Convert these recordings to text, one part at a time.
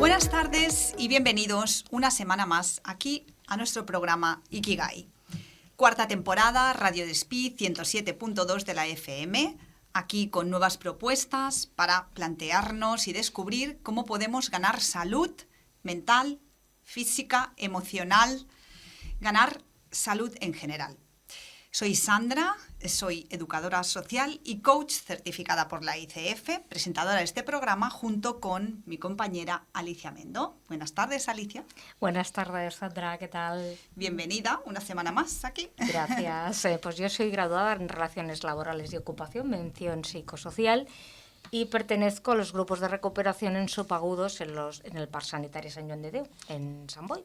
Buenas tardes y bienvenidos una semana más aquí a nuestro programa Ikigai. Cuarta temporada, Radio Despí 107.2 de la FM, aquí con nuevas propuestas para plantearnos y descubrir cómo podemos ganar salud mental, física, emocional, ganar salud en general. Soy Sandra, soy educadora social y coach certificada por la ICF, presentadora de este programa junto con mi compañera Alicia Mendo. Buenas tardes, Alicia. Buenas tardes, Sandra, ¿qué tal? Bienvenida una semana más aquí. Gracias. Pues yo soy graduada en Relaciones Laborales y Ocupación, mención psicosocial, y pertenezco a los grupos de recuperación en subagudos en el Parc Sanitari Sant Joan de Déu, en Sant Boi.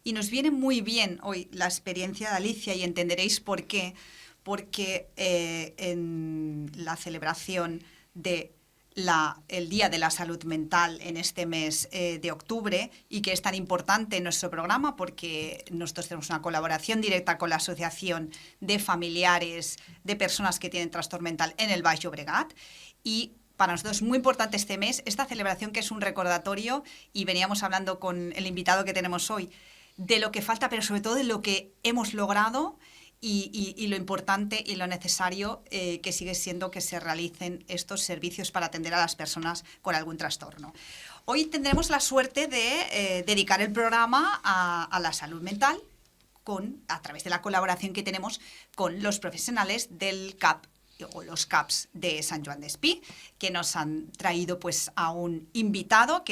Y nos viene muy bien hoy la experiencia de Alicia y entenderéis por qué. Porque en la celebración del Día de la Salud Mental en este mes de octubre, y que es tan importante en nuestro programa porque nosotros tenemos una colaboración directa con la Asociación de Familiares de Personas que tienen Trastorno Mental en el Baix Llobregat, y para nosotros es muy importante este mes, esta celebración, que es un recordatorio, y veníamos hablando con el invitado que tenemos hoy, de lo que falta, pero sobre todo de lo que hemos logrado y lo importante y lo necesario que sigue siendo que se realicen estos servicios para atender a las personas con algún trastorno. Hoy tendremos la suerte de dedicar el programa a la salud mental a través de la colaboración que tenemos con los profesionales del CAP o los CAPs de Sant Joan Despí, que nos han traído pues a un invitado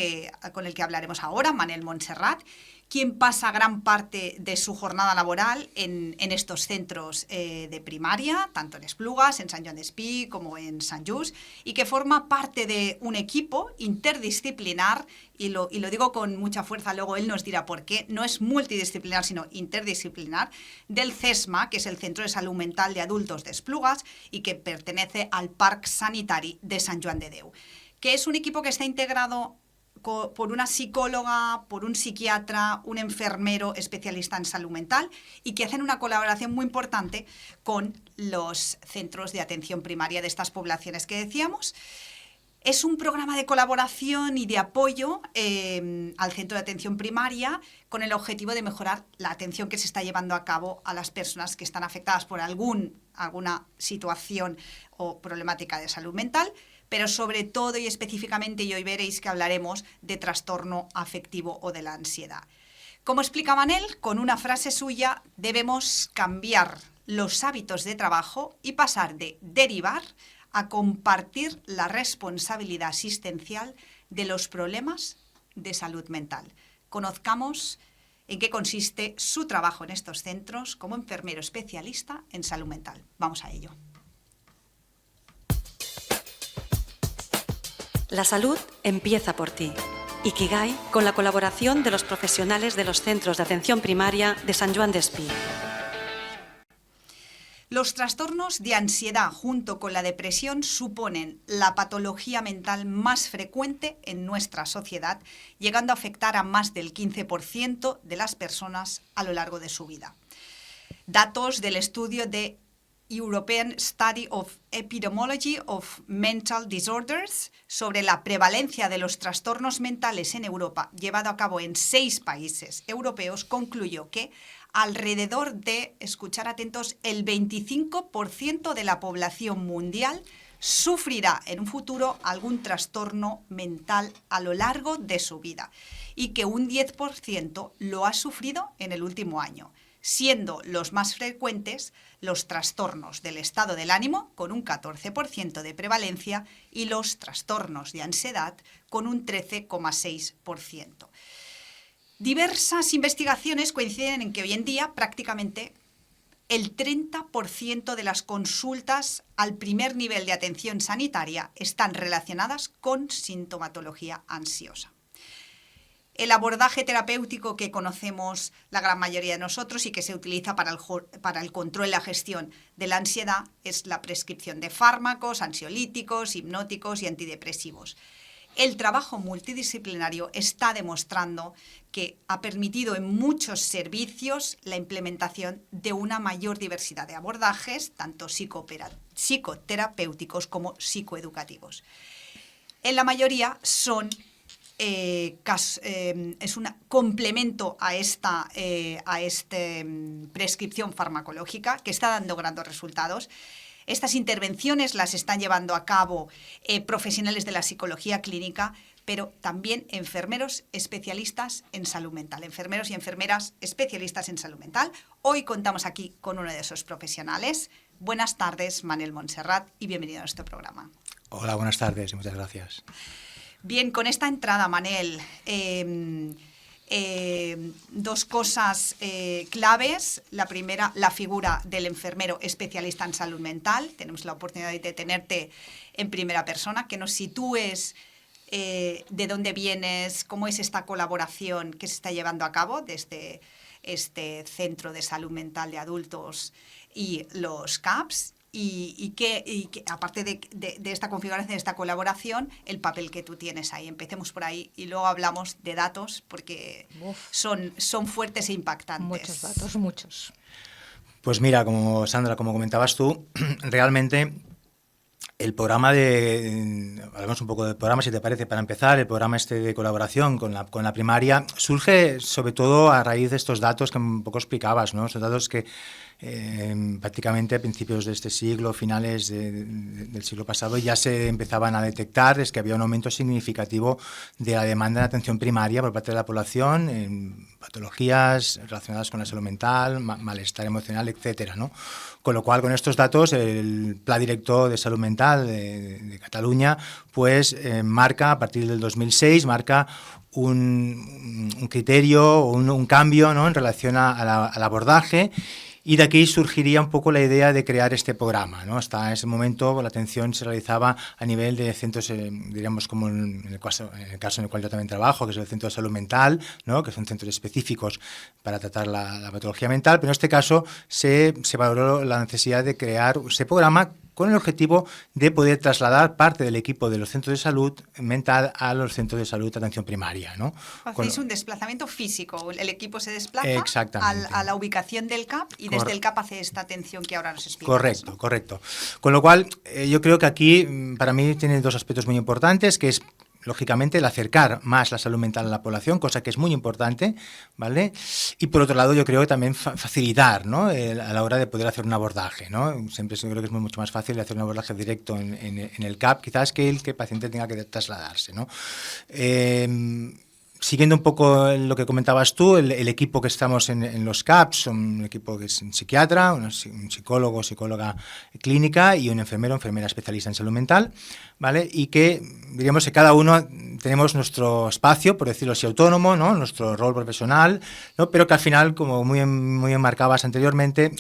con el que hablaremos ahora, Manel Montserrat, quien pasa gran parte de su jornada laboral en estos centros de primaria, tanto en Esplugas, en Sant Joan Despí, como en Sant Just, y que forma parte de un equipo interdisciplinar, y lo digo con mucha fuerza, luego él nos dirá por qué, no es multidisciplinar, sino interdisciplinar, del CESMA, que es el Centro de Salud Mental de Adultos de Esplugas, y que pertenece al Parc Sanitari de Sant Joan de Déu, que es un equipo que está integrado por una psicóloga, por un psiquiatra, un enfermero especialista en salud mental, y que hacen una colaboración muy importante con los centros de atención primaria de estas poblaciones que decíamos. Es un programa de colaboración y de apoyo al centro de atención primaria con el objetivo de mejorar la atención que se está llevando a cabo a las personas que están afectadas por alguna situación o problemática de salud mental, pero sobre todo y específicamente, y hoy veréis que hablaremos de trastorno afectivo o de la ansiedad. Como explica Manel, con una frase suya, debemos cambiar los hábitos de trabajo y pasar de derivar a compartir la responsabilidad asistencial de los problemas de salud mental. Conozcamos en qué consiste su trabajo en estos centros como enfermero especialista en salud mental. Vamos a ello. La salud empieza por ti. Ikigai, con la colaboración de los profesionales de los centros de atención primaria de Sant Joan Despí. Los trastornos de ansiedad junto con la depresión suponen la patología mental más frecuente en nuestra sociedad, llegando a afectar a más del 15% de las personas a lo largo de su vida. Datos del estudio de European Study of Epidemiology of Mental Disorders sobre la prevalencia de los trastornos mentales en Europa, llevado a cabo en 6 países europeos, concluyó que alrededor de, escuchar atentos, el 25% de la población mundial sufrirá en un futuro algún trastorno mental a lo largo de su vida, y que un 10% lo ha sufrido en el último año, siendo los más frecuentes los trastornos del estado del ánimo, con un 14% de prevalencia, y los trastornos de ansiedad, con un 13,6%. Diversas investigaciones coinciden en que hoy en día prácticamente el 30% de las consultas al primer nivel de atención sanitaria están relacionadas con sintomatología ansiosa. El abordaje terapéutico que conocemos la gran mayoría de nosotros y que se utiliza para el control y la gestión de la ansiedad es la prescripción de fármacos, ansiolíticos, hipnóticos y antidepresivos. El trabajo multidisciplinario está demostrando que ha permitido en muchos servicios la implementación de una mayor diversidad de abordajes, tanto psicoterapéuticos como psicoeducativos. En la mayoría son es un complemento a esta prescripción farmacológica que está dando grandes resultados. Estas intervenciones las están llevando a cabo profesionales de la psicología clínica, pero también enfermeros especialistas en salud mental, enfermeros y enfermeras especialistas en salud mental. Hoy contamos aquí con uno de esos profesionales. Buenas tardes, Manel Montserrat, y bienvenido a nuestro programa. Hola, buenas tardes y muchas gracias. Bien, con esta entrada, Manel, dos cosas claves. La primera, la figura del enfermero especialista en salud mental. Tenemos la oportunidad de tenerte en primera persona, que nos sitúes de dónde vienes, cómo es esta colaboración que se está llevando a cabo desde este Centro de Salud Mental de Adultos y los CAPs. Y que aparte de esta configuración, de esta colaboración, el papel que tú tienes ahí. Empecemos por ahí y luego hablamos de datos porque son fuertes e impactantes. Muchos datos, muchos. Pues mira, como Sandra, como comentabas tú, realmente el programa hablamos un poco del programa, si te parece, para empezar. El programa de colaboración con la primaria surge sobre todo a raíz de estos datos que un poco explicabas, ¿no? Estos datos que prácticamente a principios de este siglo, finales del siglo pasado, ya se empezaban a detectar es que había un aumento significativo de la demanda de atención primaria por parte de la población en patologías relacionadas con la salud mental, malestar emocional, etcétera, ¿no? Con lo cual, con estos datos, el Plan Director de Salud Mental de Cataluña pues marca, a partir del 2006, marca un criterio, un cambio, ¿no?, en relación al abordaje. Y de aquí surgiría un poco la idea de crear este programa, ¿no? Hasta ese momento la atención se realizaba a nivel de centros, diríamos como en el caso en el cual yo también trabajo, que es el Centro de Salud Mental, ¿no?, que son centros específicos para tratar la patología mental, pero en este caso se valoró la necesidad de crear ese programa con el objetivo de poder trasladar parte del equipo de los centros de salud mental a los centros de salud de atención primaria, ¿no? Hacéis un desplazamiento físico, el equipo se desplaza a la ubicación del CAP y desde el CAP hace esta atención que ahora nos explicas. Correcto, ¿no? Correcto. Con lo cual, yo creo que aquí, para mí, tiene dos aspectos muy importantes, que es, lógicamente, el acercar más la salud mental a la población, cosa que es muy importante, ¿vale? Y por otro lado, yo creo que también facilitar, ¿no?, a la hora de poder hacer un abordaje, ¿no? Siempre yo creo que es mucho más fácil hacer un abordaje directo en el CAP, quizás que el paciente tenga que trasladarse, ¿no? Siguiendo un poco lo que comentabas tú, el equipo que estamos en los CAPs son un equipo que es un psiquiatra, un psicólogo, psicóloga clínica y un enfermero, enfermera especialista en salud mental, ¿vale? Y que, diríamos que cada uno tenemos nuestro espacio, por decirlo así, autónomo, ¿no?, nuestro rol profesional, ¿no?, pero que al final, como muy enmarcabas anteriormente,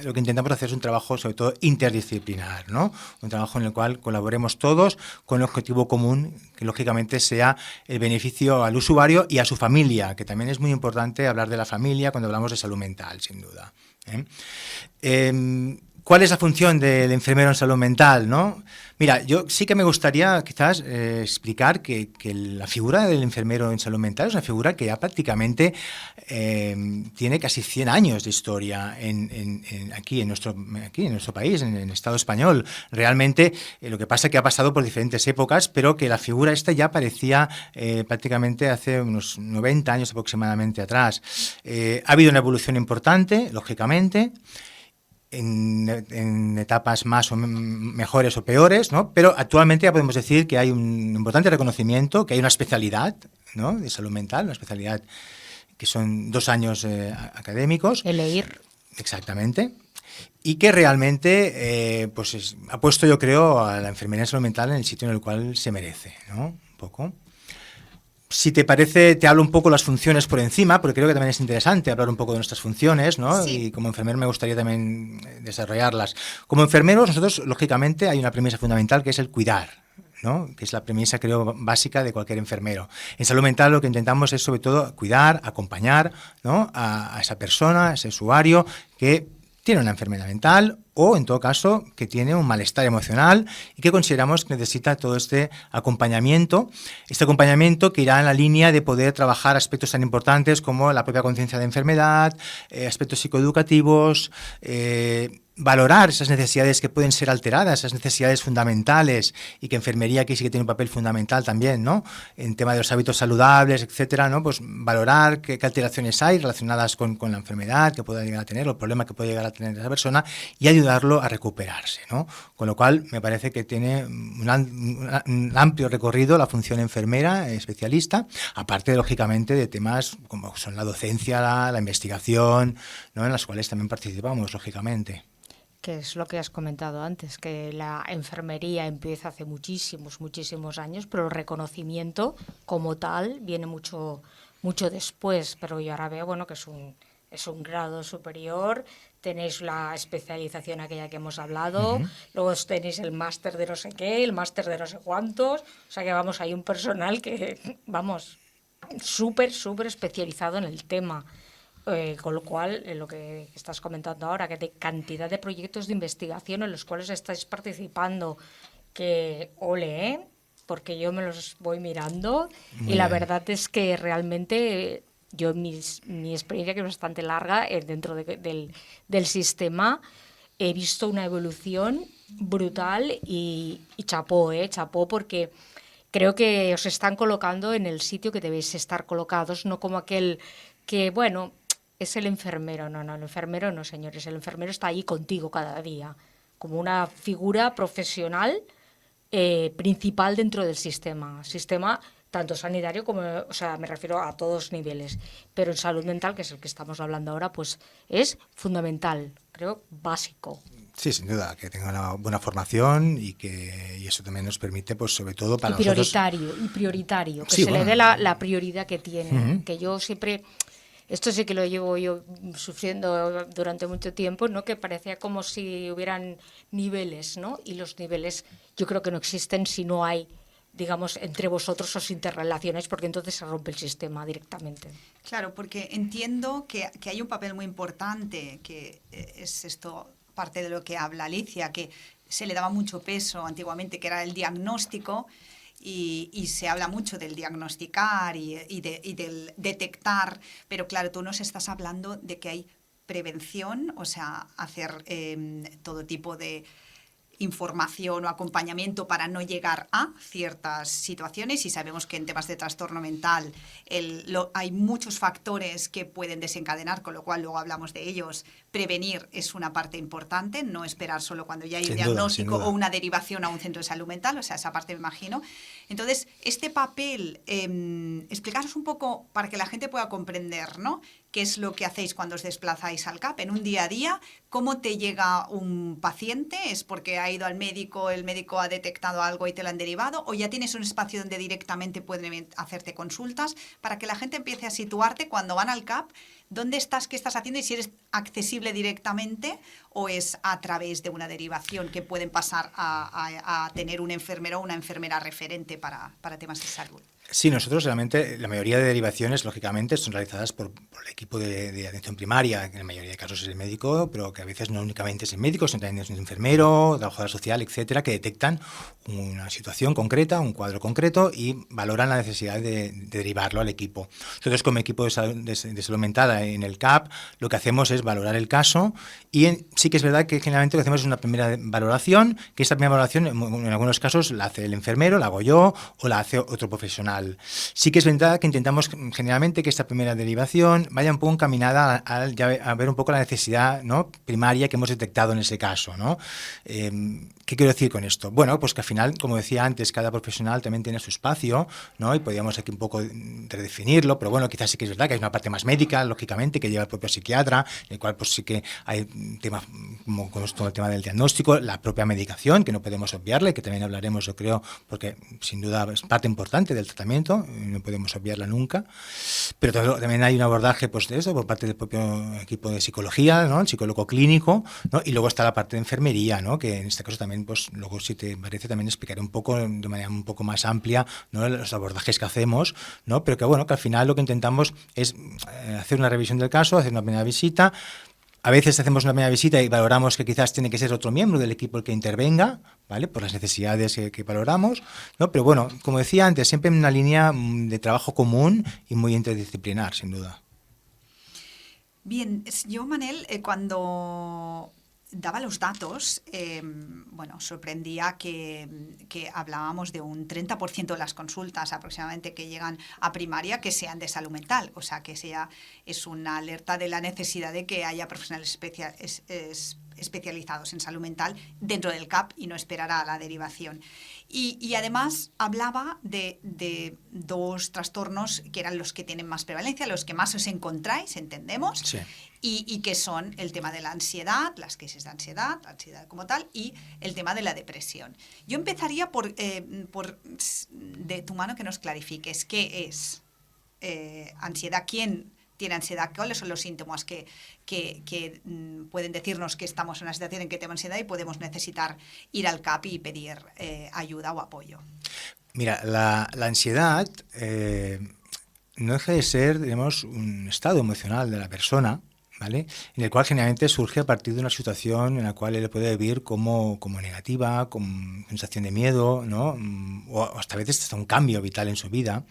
lo que intentamos hacer es un trabajo sobre todo interdisciplinar, ¿no? Un trabajo en el cual colaboremos todos con el objetivo común, que lógicamente sea el beneficio al usuario y a su familia, que también es muy importante hablar de la familia cuando hablamos de salud mental, sin duda, ¿eh? ¿Cuál es la función del enfermero en salud mental, no? Mira, yo sí que me gustaría quizás explicar que la figura del enfermero en salud mental es una figura que ya prácticamente tiene casi 100 años de historia aquí en nuestro país, en el Estado español. Realmente lo que pasa es que ha pasado por diferentes épocas, pero que la figura esta ya aparecía prácticamente hace unos 90 años aproximadamente atrás. Ha habido una evolución importante, lógicamente, en etapas más o mejores o peores, ¿no? Pero actualmente ya podemos decir que hay un importante reconocimiento, que hay una especialidad, ¿no?, de salud mental, una especialidad que son 2 años académicos. El EIR. Exactamente. Y que realmente ha puesto, yo creo, a la enfermería en salud mental en el sitio en el cual se merece, ¿no? Un poco. Si te parece, te hablo un poco las funciones por encima, porque creo que también es interesante hablar un poco de nuestras funciones, ¿no? Sí. Y como enfermero me gustaría también desarrollarlas. Como enfermeros, nosotros, lógicamente, hay una premisa fundamental que es el cuidar, ¿no?, que es la premisa, creo, básica de cualquier enfermero. En salud mental lo que intentamos es, sobre todo, cuidar, acompañar, ¿no?, a esa persona, a ese usuario que tiene una enfermedad mental o, en todo caso, que tiene un malestar emocional y que consideramos que necesita todo este acompañamiento que irá en la línea de poder trabajar aspectos tan importantes como la propia conciencia de enfermedad, aspectos psicoeducativos, valorar esas necesidades que pueden ser alteradas, esas necesidades fundamentales, y que enfermería aquí sí que tiene un papel fundamental también, ¿no? En tema de los hábitos saludables, etcétera, ¿no? Pues valorar qué alteraciones hay relacionadas con la enfermedad que pueda llegar a tener, o el problema que puede llegar a tener esa persona, y ayudarlo a recuperarse, ¿no? Con lo cual me parece que tiene un amplio recorrido la función enfermera, especialista, aparte, lógicamente, de temas como son la docencia, la investigación, ¿no? En las cuales también participamos, lógicamente. Que es lo que has comentado antes, que la enfermería empieza hace muchísimos años, pero el reconocimiento como tal viene mucho después. Pero yo ahora veo, bueno, que es un grado superior, tenéis la especialización aquella que hemos hablado, luego tenéis el máster de no sé qué, el máster de no sé cuántos, o sea que vamos, hay un personal que, vamos, súper especializado en el tema. Con lo cual, lo que estás comentando ahora, que de cantidad de proyectos de investigación en los cuales estáis participando, que ole, porque yo me los voy mirando. Muy y la bien. verdad es que realmente yo mi experiencia, que es bastante larga dentro del sistema, he visto una evolución brutal y chapó, porque creo que os están colocando en el sitio que debéis estar colocados, no como aquel que, bueno, es el enfermero. No, el enfermero no, señores. El enfermero está ahí contigo cada día, como una figura profesional principal dentro del sistema tanto sanitario como, o sea, me refiero a todos niveles. Pero en salud mental, que es el que estamos hablando ahora, pues es fundamental, creo, básico. Sí, sin duda, que tenga una buena formación y eso también nos permite, pues sobre todo para prioritario, que sí, se le dé la prioridad que tiene. Que yo siempre, esto sí que lo llevo yo sufriendo durante mucho tiempo, ¿no? Que parecía como si hubieran niveles, ¿no? Y los niveles yo creo que no existen si no hay, digamos, entre vosotros os interrelacionáis, porque entonces se rompe el sistema directamente. Claro, porque entiendo que hay un papel muy importante, que es esto, parte de lo que habla Alicia, que se le daba mucho peso antiguamente, que era el diagnóstico, y se habla mucho del diagnosticar y del detectar, pero claro, tú nos estás hablando de que hay prevención, o sea, hacer todo tipo de información o acompañamiento para no llegar a ciertas situaciones, y sabemos que en temas de trastorno mental hay muchos factores que pueden desencadenar, con lo cual luego hablamos de ellos. Prevenir es una parte importante, no esperar solo cuando ya hay un diagnóstico o una derivación a un centro de salud mental, o sea, esa parte me imagino. Entonces, este papel, explicaros un poco para que la gente pueda comprender, ¿no? ¿Qué es lo que hacéis cuando os desplazáis al CAP en un día a día? ¿Cómo te llega un paciente? ¿Es porque ha ido al médico, el médico ha detectado algo y te lo han derivado? ¿O ya tienes un espacio donde directamente pueden hacerte consultas? Para que la gente empiece a situarte cuando van al CAP, ¿dónde estás, qué estás haciendo y si eres accesible directamente o es a través de una derivación que pueden pasar a tener un enfermero o una enfermera referente para temas de salud? Sí, nosotros realmente, la mayoría de derivaciones, lógicamente, son realizadas por el equipo de atención primaria, que en la mayoría de casos es el médico, pero que a veces no únicamente es el médico, sino también es un enfermero, trabajadora social, etcétera, que detectan una situación concreta, un cuadro concreto y valoran la necesidad de derivarlo al equipo. Nosotros, como equipo de salud mental en el CAP, lo que hacemos es valorar el caso y sí que es verdad que generalmente lo que hacemos es una primera valoración, que esta primera valoración en algunos casos la hace el enfermero, la hago yo o la hace otro profesional. Sí que es verdad que intentamos generalmente que esta primera derivación vaya un poco encaminada a ver un poco la necesidad, ¿no?, primaria que hemos detectado en ese caso, ¿no? ¿Qué quiero decir con esto? Bueno, pues que al final, como decía antes, cada profesional también tiene su espacio, ¿no? Y podríamos aquí un poco redefinirlo, pero bueno, quizás sí que es verdad que hay una parte más médica, lógicamente, que lleva el propio psiquiatra, en el cual pues sí que hay temas como todo el tema del diagnóstico, la propia medicación, que no podemos obviarla y que también hablaremos, yo creo, porque sin duda es parte importante del tratamiento, no podemos obviarla nunca, pero también hay un abordaje pues de eso por parte del propio equipo de psicología, ¿no?, el psicólogo clínico, ¿no? Y luego está la parte de enfermería, ¿no?, que en este caso también, pues luego, si te parece, también explicaré un poco de manera un poco más amplia, ¿no?, los abordajes que hacemos, ¿no? Pero que bueno, que al final lo que intentamos es hacer una revisión del caso, hacer una primera visita. A veces hacemos una primera visita y valoramos que quizás tiene que ser otro miembro del equipo el que intervenga, ¿vale?, por las necesidades que valoramos, ¿no? Pero bueno, como decía antes, siempre en una línea de trabajo común y muy interdisciplinar, sin duda. Bien, yo, Manel, cuando daba los datos, sorprendía que hablábamos de un 30% de las consultas aproximadamente que llegan a primaria que sean de salud mental. O sea, que es una alerta de la necesidad de que haya profesionales especializados en salud mental dentro del CAP y no esperar a la derivación. Y además hablaba de dos trastornos que eran los que tienen más prevalencia, los que más os encontráis, entendemos, Sí. y que son el tema de la ansiedad, las crisis de ansiedad, la ansiedad como tal, y el tema de la depresión. Yo empezaría por de tu mano que nos clarifiques qué es ansiedad, quién tiene ansiedad, cuáles son los síntomas que pueden decirnos que estamos en una situación en que tenemos ansiedad y podemos necesitar ir al CAP y pedir ayuda o apoyo. Mira, la ansiedad no deja de ser, digamos, un estado emocional de la persona, ¿vale? En el cual generalmente surge a partir de una situación en la cual él puede vivir como negativa, con sensación de miedo, ¿no? O hasta a veces hasta un cambio vital en su vida.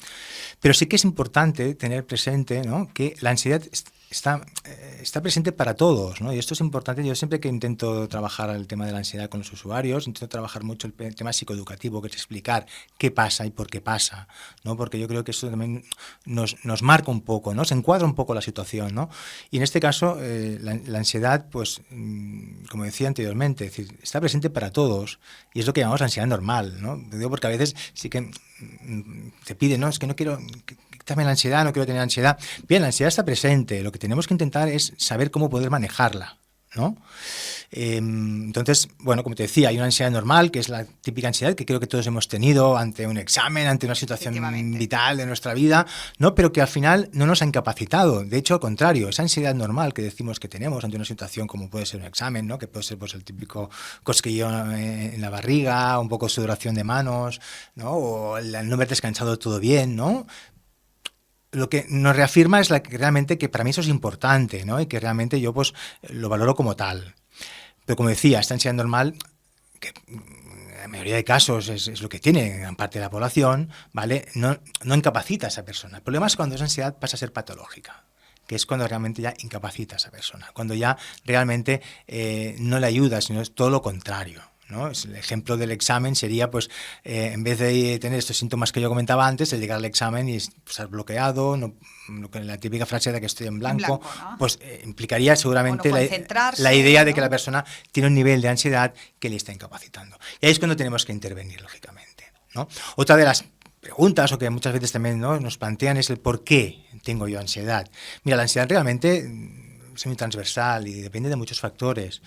Pero sí que es importante tener presente, ¿no?, que la ansiedad está presente para todos, ¿no? Y esto es importante. Yo siempre que intento trabajar el tema de la ansiedad con los usuarios, intento trabajar mucho el tema psicoeducativo, que es explicar qué pasa y por qué pasa, ¿no? Porque yo creo que eso también nos marca un poco, ¿no? Se encuadra un poco la situación, ¿no? Y en este caso, la ansiedad, pues, como decía anteriormente, es decir, está presente para todos y es lo que llamamos ansiedad normal, ¿no? Digo porque a veces sí que te piden, no, es que no quiero, quítame la ansiedad, no quiero tener ansiedad. Bien, la ansiedad está presente, lo que tenemos que intentar es saber cómo poder manejarla, ¿no? Entonces, bueno, como te decía, hay una ansiedad normal, que es la típica ansiedad que creo que todos hemos tenido ante un examen, ante una situación vital de nuestra vida, ¿no? Pero que al final no nos ha incapacitado. De hecho, al contrario, esa ansiedad normal que decimos que tenemos ante una situación como puede ser un examen, ¿no? Que puede ser, pues, el típico cosquilleo en la barriga, un poco de sudoración de manos, ¿no? O el no haber descansado todo bien, ¿no? Lo que nos reafirma es que realmente que para mí eso es importante, ¿no? Y que realmente yo, pues, lo valoro como tal. Pero como decía, esta ansiedad normal, que en la mayoría de casos es lo que tiene gran parte de la población, ¿vale? No incapacita a esa persona. El problema es cuando esa ansiedad pasa a ser patológica, que es cuando realmente ya incapacita a esa persona, cuando ya realmente no le ayuda, sino es todo lo contrario, ¿no? El ejemplo del examen sería, pues, en vez de tener estos síntomas que yo comentaba antes, el llegar al examen y estar bloqueado, la típica frase de que estoy en blanco, ¿no? pues implicaría seguramente la idea de que la persona tiene un nivel de ansiedad que le está incapacitando. Y ahí es cuando tenemos que intervenir, lógicamente, ¿no? Otra de las preguntas, o que muchas veces también, ¿no?, nos plantean, es el por qué tengo yo ansiedad. Mira, la ansiedad realmente es muy transversal y depende de muchos factores,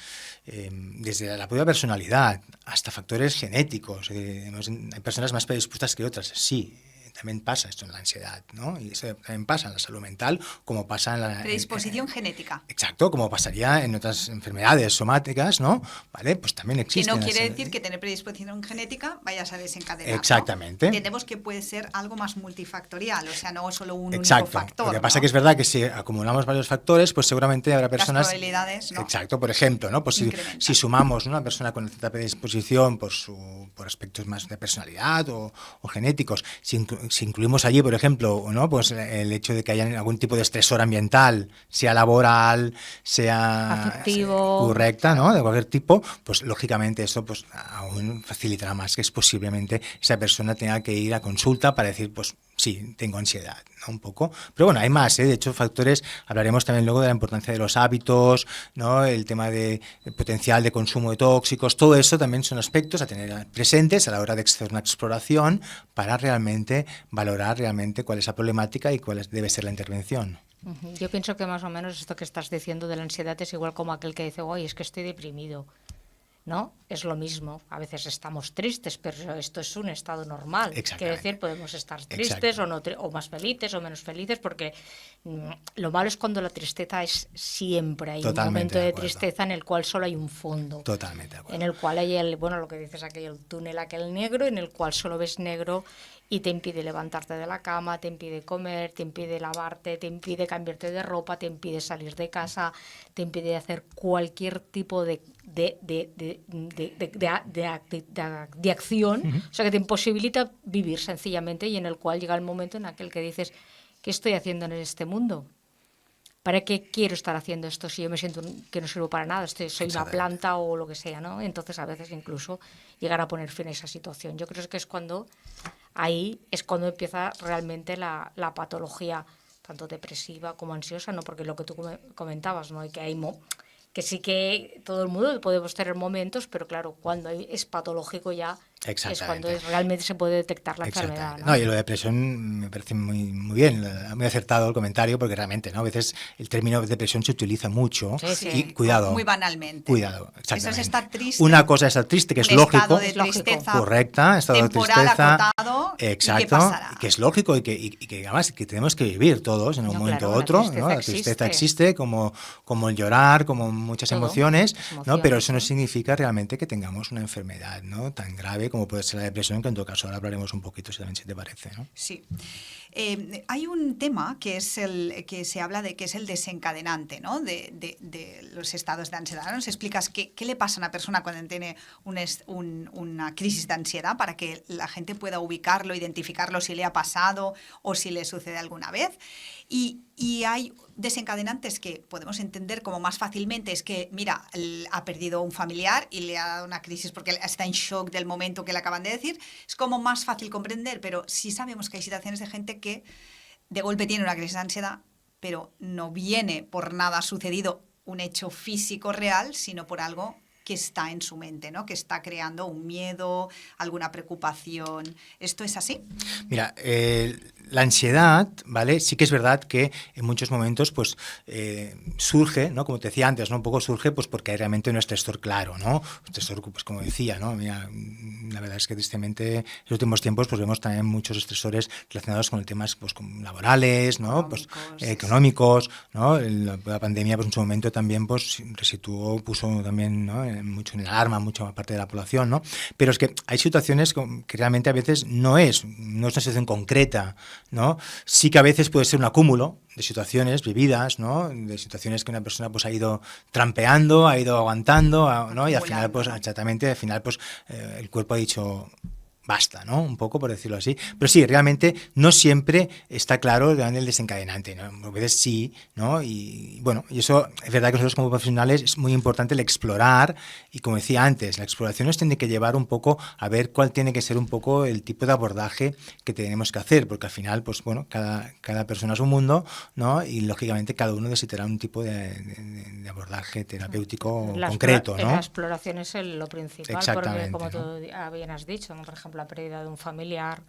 desde la propia personalidad hasta factores genéticos. Hay personas más predispuestas que otras, sí. También pasa esto en la ansiedad, ¿no? Y eso también pasa en la salud mental, como pasa en la... Predisposición genética. Exacto, como pasaría en otras enfermedades somáticas, ¿no? ¿Vale? Pues también existe. Que no quiere decir que tener predisposición genética vayas a desencadenar, exactamente, ¿no? Entendemos que puede ser algo más multifactorial, o sea, no solo un exacto. único factor. Lo que pasa, ¿no?, que es verdad que si acumulamos varios factores, pues seguramente habrá personas... Las probabilidades, ¿no? Exacto, por ejemplo, ¿no? Pues si sumamos, ¿no?, una persona con cierta predisposición por aspectos más de personalidad o genéticos, si incluimos allí, por ejemplo, ¿no?, pues el hecho de que haya algún tipo de estresor ambiental, sea laboral, sea afectivo, correcta, ¿no?, de cualquier tipo, pues lógicamente eso, pues, aún facilitará más que posiblemente esa persona tenga que ir a consulta para decir, pues sí, tengo ansiedad, ¿no?, un poco. Pero bueno, hay más, ¿eh? De hecho, factores, hablaremos también luego de la importancia de los hábitos, ¿no?, el tema del potencial de consumo de tóxicos, todo eso también son aspectos a tener presentes a la hora de hacer una exploración para realmente valorar realmente cuál es la problemática y cuál debe ser la intervención. Yo pienso que más o menos esto que estás diciendo de la ansiedad es igual como aquel que dice, oye, es que estoy deprimido, ¿no? Es lo mismo. A veces estamos tristes, pero esto es un estado normal. Quiere decir, podemos estar tristes o más felices o menos felices, porque lo malo es cuando la tristeza es siempre. Hay un momento de tristeza en el cual solo hay un fondo. Totalmente de acuerdo. En el cual hay lo que dices aquí, el túnel aquel negro, en el cual solo ves negro y te impide levantarte de la cama, te impide comer, te impide lavarte, te impide cambiarte de ropa, te impide salir de casa, te impide hacer cualquier tipo de acción, o sea, que te imposibilita vivir sencillamente, y en el cual llega el momento en aquel que dices, ¿qué estoy haciendo en este mundo? ¿para qué quiero estar haciendo esto si yo me siento que no sirvo para nada? Soy una planta o lo que sea, ¿no? Entonces, a veces incluso llegar a poner fin a esa situación. Yo creo que ahí es cuando empieza realmente la patología, tanto depresiva como ansiosa, ¿no? Porque lo que tú comentabas, ¿no? Que sí que todo el mundo podemos tener momentos, pero claro, cuando es patológico ya es cuando realmente se puede detectar la enfermedad, ¿no? No, y lo de depresión me parece muy, muy bien, muy acertado el comentario, porque realmente, ¿no? A veces el término depresión se utiliza mucho y cuidado. Muy banalmente. Cuidado, exactamente. Eso es estar triste. Una cosa es estar triste, que es lógico. Estado de tristeza. Correcta, estado de temporal, tristeza. acotado. Exacto. ¿Y qué pasará? Que es lógico y que además que tenemos que vivir todos en un momento u otro, ¿no? La tristeza existe como el llorar, como muchas emociones, ¿no? Pero eso no significa realmente que tengamos una enfermedad, ¿no? Tan grave como puede ser la depresión, que en todo caso ahora hablaremos un poquito, si te parece, ¿no? Sí. Hay un tema que es el que se habla de que es el desencadenante, ¿no? de los estados de ansiedad. ¿Nos explicas qué le pasa a una persona cuando tiene una crisis de ansiedad para que la gente pueda ubicarlo, identificarlo si le ha pasado o si le sucede alguna vez? Y hay desencadenantes que podemos entender como más fácilmente, es que, mira, ha perdido un familiar y le ha dado una crisis porque está en shock del momento que le acaban de decir. Es como más fácil comprender, pero sí sabemos que hay situaciones de gente que de golpe tiene una crisis de ansiedad, pero no viene por nada sucedido un hecho físico real, sino por algo que está en su mente, ¿no? Que está creando un miedo, alguna preocupación. ¿Esto es así? Mira, la ansiedad, ¿vale? Sí que es verdad que en muchos momentos pues surge, ¿no? Como te decía antes, ¿no? Un poco surge pues porque hay realmente un estresor claro, ¿no? Un estresor, pues como decía, ¿no? Mira, la verdad es que tristemente en los últimos tiempos pues vemos también muchos estresores relacionados con temas pues con laborales, ¿no? Económicos, ¿no? La pandemia pues en su momento también pues puso también, ¿no? Mucho en alarma, mucha parte de la población, ¿no? Pero es que hay situaciones que realmente a veces no es una situación concreta, ¿no? Sí que a veces puede ser un acúmulo de situaciones vividas, ¿no? De situaciones que una persona pues ha ido trampeando, ha ido aguantando, ¿no? Y al final pues exactamente, el cuerpo ha dicho basta, ¿no? Un poco, por decirlo así. Pero sí, realmente no siempre está claro el desencadenante, ¿no? A veces sí, ¿no? Y bueno, y eso es verdad que nosotros como profesionales es muy importante el explorar, y como decía antes, la exploración nos tiene que llevar un poco a ver cuál tiene que ser un poco el tipo de abordaje que tenemos que hacer, porque al final, pues bueno, cada persona es un mundo, ¿no? Y lógicamente cada uno necesitará un tipo de abordaje terapéutico concreto, ¿no? La exploración es lo principal, porque como tú bien has dicho, ¿no? Por ejemplo, la pérdida de un familiar,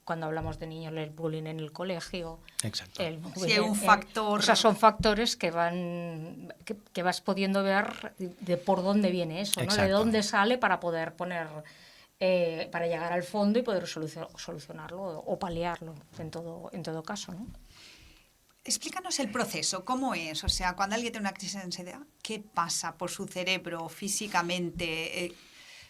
cuando hablamos de niños, el bullying en el colegio. Exacto. Sí, un factor. O sea, son factores que vas pudiendo ver de por dónde viene eso, ¿no? De dónde sale para poder para llegar al fondo y poder solucionarlo o paliarlo en todo caso, ¿no? Explícanos el proceso, ¿cómo es? O sea, cuando alguien tiene una crisis de ansiedad, ¿qué pasa por su cerebro físicamente?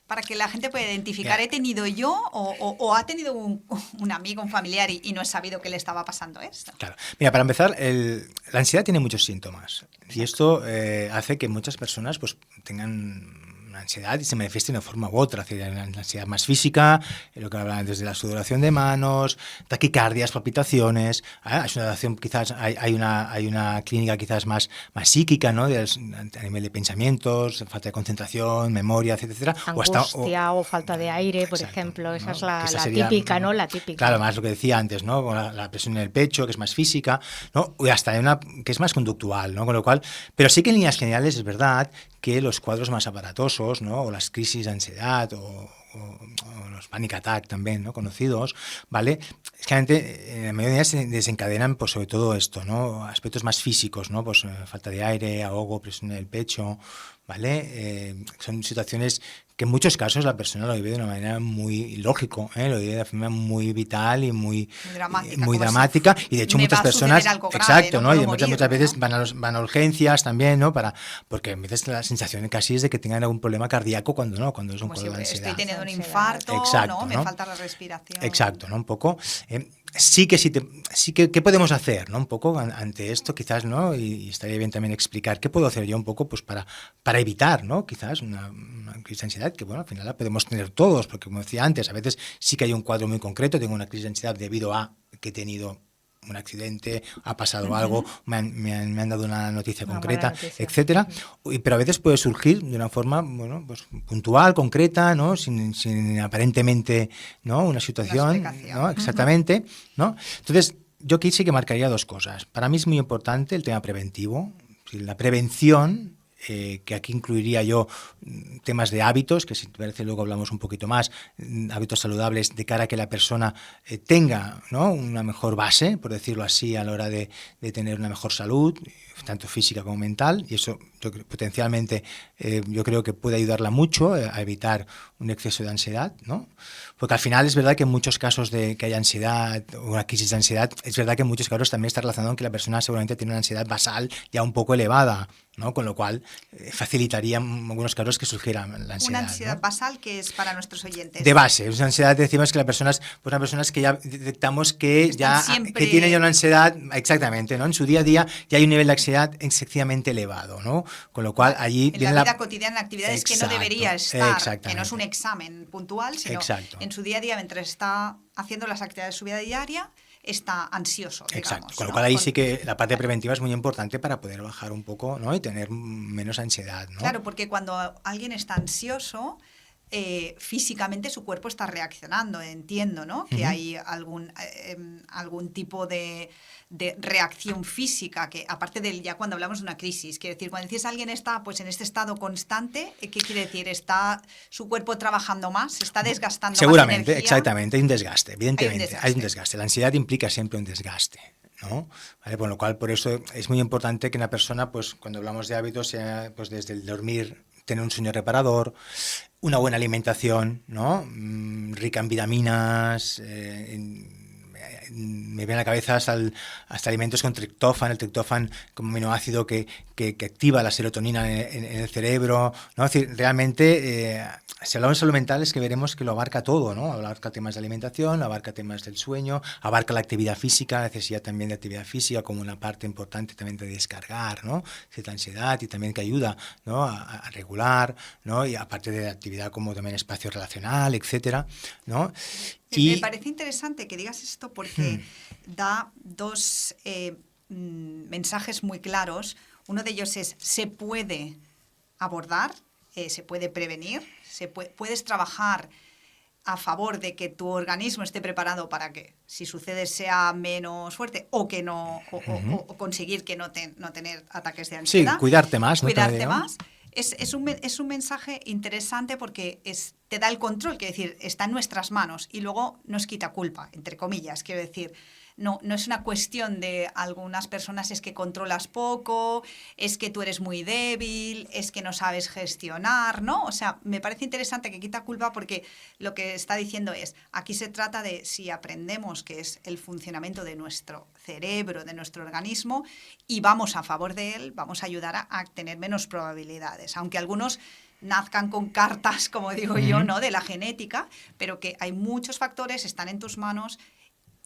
Para que la gente pueda identificar, ¿he tenido yo o ha tenido un amigo, un familiar y no he sabido que le estaba pasando esto? Claro. Mira, para empezar, la ansiedad tiene muchos síntomas. Exacto. Y esto hace que muchas personas pues tengan una ansiedad y se manifieste de una forma u otra. Hay una ansiedad más física, lo que hablan desde la sudoración de manos, taquicardias, palpitaciones. Es una relación, quizás hay una clínica quizás más psíquica, ¿no? A nivel de pensamientos, falta de concentración, memoria, etcétera. Angustia o falta de aire, por ejemplo. Esa, ¿no? Es la típica, ¿no? La típica. Claro, más lo que decía antes, ¿no? La presión en el pecho, que es más física, ¿no? Y hasta una que es más conductual, ¿no? Con lo cual, pero sí que en líneas generales es verdad que los cuadros más aparatosos, ¿no? O las crisis de ansiedad o los panic attack también, ¿no? Conocidos, ¿vale? Es que en la mayoría se desencadenan pues sobre todo esto, ¿no? Aspectos más físicos, ¿no? Pues falta de aire, ahogo, presión en el pecho, ¿vale? Son situaciones que en muchos casos la persona lo vive de una manera muy lógico, lo vive de forma muy vital y muy dramática, y de hecho muchas personas, grave, exacto, ¿no? Y muchas veces van a urgencias también, ¿no? Porque a veces la sensación casi es de que tengan algún problema cardíaco cuando no, cuando es un cuadro de ansiedad. Estoy teniendo un infarto, exacto, ¿no? Me falta la respiración. Exacto, ¿no? Un poco. ¿Qué podemos hacer, ¿no? Un poco ante esto, quizás, ¿no? Y estaría bien también explicar qué puedo hacer yo un poco pues para evitar, ¿no? Quizás una crisis de ansiedad, que bueno, al final la podemos tener todos, porque como decía antes, a veces sí que hay un cuadro muy concreto, tengo una crisis de ansiedad debido a que he tenido un accidente, ha pasado algo, me han dado una noticia Una concreta, buena noticia. etcétera. Pero a veces puede surgir de una forma, bueno, pues puntual, concreta, ¿no? Sin aparentemente, ¿no? Una situación, explicación. ¿no? Exactamente, ¿no? Entonces, yo aquí sí que marcaría dos cosas. Para mí es muy importante el tema preventivo, la prevención. Que aquí incluiría yo temas de hábitos, que si te parece luego hablamos un poquito más, hábitos saludables de cara a que la persona tenga, ¿no? Una mejor base, por decirlo así, a la hora de tener una mejor salud, tanto física como mental, y eso potencialmente yo creo que puede ayudarla mucho a evitar un exceso de ansiedad, ¿no? Porque al final es verdad que en muchos casos de que haya ansiedad o una crisis de ansiedad, es verdad que en muchos casos también está relacionado con que la persona seguramente tiene una ansiedad basal ya un poco elevada, ¿no? Con lo cual facilitaría en algunos casos que surgiera la ansiedad. Una ansiedad ¿no? basal que es para nuestros oyentes. De base, es una ansiedad, decimos que las personas, pues las personas que ya detectamos que ya siempre... que tienen ya una ansiedad, exactamente, ¿no? En su día a día ya hay un nivel de ansiedad excesivamente elevado, ¿no? Con lo cual allí en viene la vida cotidiana, actividades Exacto, que no debería estar, exactamente. que no es un examen puntual, sino Exacto. en su día a día, mientras está haciendo las actividades de su vida diaria, está ansioso, digamos. Exacto, con lo ¿no? cual ahí sí que la parte preventiva es muy importante para poder bajar un poco, ¿no? Y tener menos ansiedad, ¿no? Claro, porque cuando alguien está ansioso, físicamente su cuerpo está reaccionando, entiendo, ¿no? Que hay algún tipo de reacción física, que aparte del ya cuando hablamos de una crisis, quiere decir, cuando dices alguien está pues en este estado constante, ¿qué quiere decir? ¿Está su cuerpo trabajando más? ¿Se está desgastando Seguramente, más energía? exactamente, hay un desgaste, evidentemente, Hay un desgaste. La ansiedad implica siempre un desgaste, ¿no? ¿Vale? Por lo cual, por eso es muy importante que una persona, pues cuando hablamos de hábitos, sea pues desde el dormir, tener un sueño reparador, una buena alimentación, ¿no? Rica en vitaminas, me viene a la cabeza hasta alimentos con triptófano, el triptófano como aminoácido que activa la serotonina en el cerebro, ¿no? Es decir, realmente, si hablamos de salud mental es que veremos que lo abarca todo, ¿no? Abarca temas de alimentación, abarca temas del sueño, abarca la actividad física, la necesidad también de actividad física como una parte importante también de descargar, ¿no? Cierta ansiedad y también que ayuda, ¿no? a regular, ¿no? Y aparte de actividad como también espacio relacional, etcétera, ¿no? Me parece interesante que digas esto porque da dos mensajes muy claros. Uno de ellos es, se puede abordar, se puede prevenir, puedes trabajar a favor de que tu organismo esté preparado para que, si sucede, sea menos fuerte o que no, o conseguir que no tener ataques de ansiedad. Sí, cuidarte más. Cuidarte más. Es un mensaje interesante porque te da el control, quiero decir, está en nuestras manos y luego nos quita culpa, entre comillas, quiero decir. No es una cuestión de algunas personas es que controlas poco, es que tú eres muy débil, es que no sabes gestionar, ¿no? O sea, me parece interesante que quita culpa porque lo que está diciendo es, aquí se trata de si aprendemos qué es el funcionamiento de nuestro cerebro, de nuestro organismo y vamos a favor de él, vamos a ayudar a tener menos probabilidades, aunque algunos nazcan con cartas, como digo yo, ¿no? De la genética, pero que hay muchos factores, están en tus manos.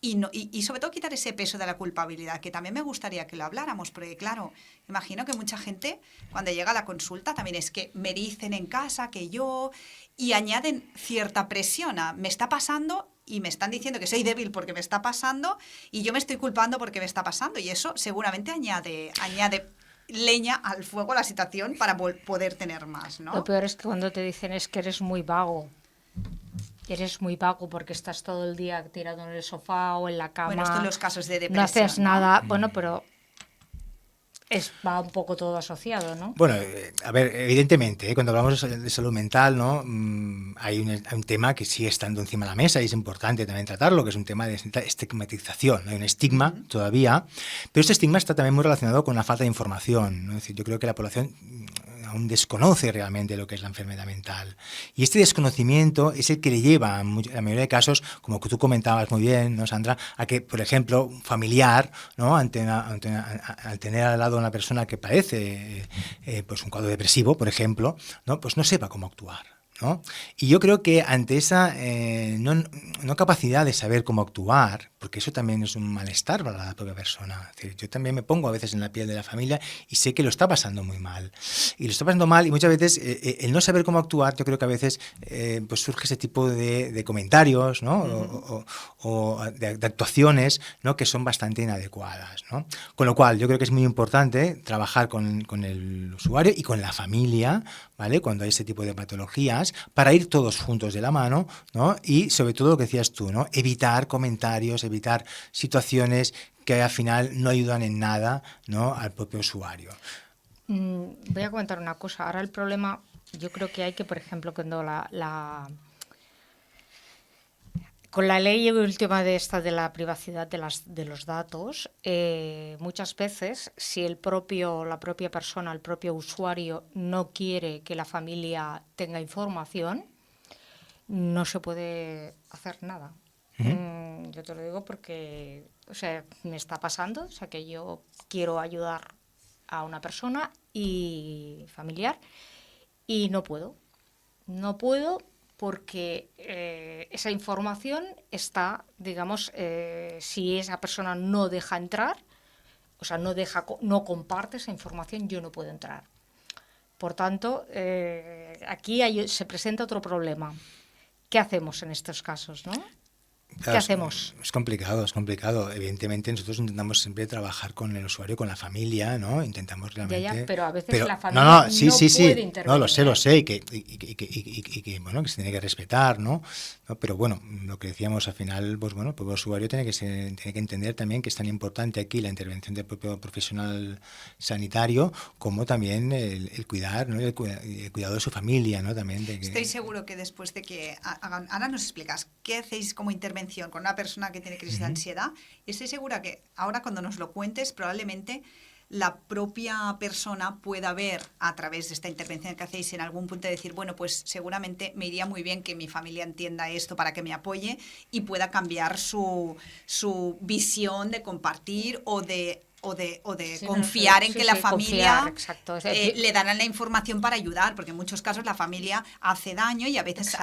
Y sobre todo quitar ese peso de la culpabilidad, que también me gustaría que lo habláramos, porque claro, imagino que mucha gente cuando llega a la consulta también es que me dicen en casa que yo, y añaden cierta presión a me está pasando y me están diciendo que soy débil porque me está pasando y yo me estoy culpando porque me está pasando y eso seguramente añade leña al fuego a la situación para poder tener más, ¿no? Lo peor es que cuando te dicen es que eres muy vago. Eres muy vago porque estás todo el día tirado en el sofá o en la cama. Bueno, esto en los casos de depresión. No haces nada. Bueno, pero va un poco todo asociado, ¿no? Bueno, a ver, evidentemente, cuando hablamos de salud mental, ¿no? Hay un tema que sigue estando encima de la mesa y es importante también tratarlo, que es un tema de estigmatización. Hay un estigma todavía, pero este estigma está también muy relacionado con la falta de información, ¿no? Es decir, yo creo que la población aún desconoce realmente lo que es la enfermedad mental. Y este desconocimiento es el que le lleva, en la mayoría de casos, como que tú comentabas muy bien, ¿no, Sandra?, a que, por ejemplo, un familiar, ¿no?, al tener al lado una persona que padece pues un cuadro depresivo, por ejemplo, ¿no?, pues no sepa cómo actuar, ¿no? Y yo creo que ante esa no capacidad de saber cómo actuar, porque eso también es un malestar para la propia persona. Es decir, yo también me pongo a veces en la piel de la familia y sé que lo está pasando muy mal. Y lo está pasando mal y muchas veces el no saber cómo actuar, yo creo que a veces pues surge ese tipo de comentarios, ¿no? o de actuaciones, ¿no? Que son bastante inadecuadas, ¿no? Con lo cual yo creo que es muy importante trabajar con el usuario y con la familia, ¿vale? Cuando hay ese tipo de patologías, para ir todos juntos de la mano, ¿no? Y sobre todo lo que decías tú, ¿no? Evitar comentarios, evitar situaciones que al final no ayudan en nada, ¿no? Al propio usuario. Voy a comentar una cosa. Ahora el problema, yo creo que hay que, por ejemplo, cuando con la ley última de la privacidad de los datos, muchas veces, si la propia persona, el propio usuario no quiere que la familia tenga información, no se puede hacer nada. Yo te lo digo porque, o sea, me está pasando, o sea, que yo quiero ayudar a una persona y familiar y no puedo. No puedo porque esa información está, digamos, si esa persona no deja entrar, o sea, no comparte esa información, yo no puedo entrar. Por tanto, aquí se presenta otro problema. ¿Qué hacemos en estos casos, no? Claro, ¿Qué hacemos? Es complicado, es complicado. Evidentemente nosotros intentamos siempre trabajar con el usuario, con la familia, ¿no? Intentamos realmente... Ya, pero a veces la familia no puede intervenir. No, lo sé, y que, bueno, que se tiene que respetar, ¿no? Pero bueno, lo que decíamos al final, pues bueno, el usuario tiene que entender también que es tan importante aquí la intervención del propio profesional sanitario como también el cuidar, ¿no? El cuidado de su familia, ¿no? También Estoy seguro que después de que hagan... Ahora nos explicas qué hacéis como intervención con una persona que tiene crisis de ansiedad, y estoy segura que ahora cuando nos lo cuentes probablemente la propia persona pueda ver a través de esta intervención que hacéis en algún punto de decir, bueno, pues seguramente me iría muy bien que mi familia entienda esto para que me apoye y pueda cambiar su visión de compartir o de confiar en que la familia le dará la información para ayudar, porque en muchos casos la familia hace daño y a veces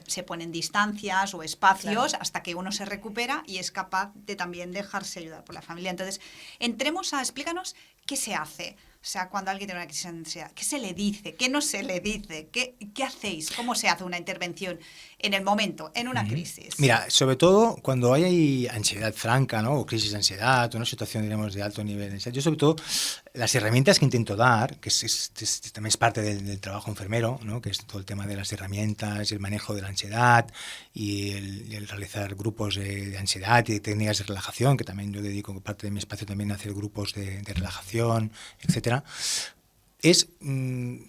se ponen distancias o espacios hasta que uno se recupera y es capaz de también dejarse ayudar por la familia. Entonces, explícanos qué se hace. O sea, cuando alguien tiene una crisis de ansiedad, ¿qué se le dice? ¿Qué no se le dice? ¿Qué hacéis? ¿Cómo se hace una intervención en el momento, en una crisis? Mira, sobre todo cuando hay ansiedad franca, ¿no? O crisis de ansiedad, o una situación, diremos, de alto nivel de ansiedad. Yo, sobre todo, las herramientas que intento dar, que también es parte del trabajo enfermero, ¿no? Que es todo el tema de las herramientas, el manejo de la ansiedad y el realizar grupos de ansiedad y de técnicas de relajación, que también yo dedico parte de mi espacio también a hacer grupos de relajación, etcétera. Es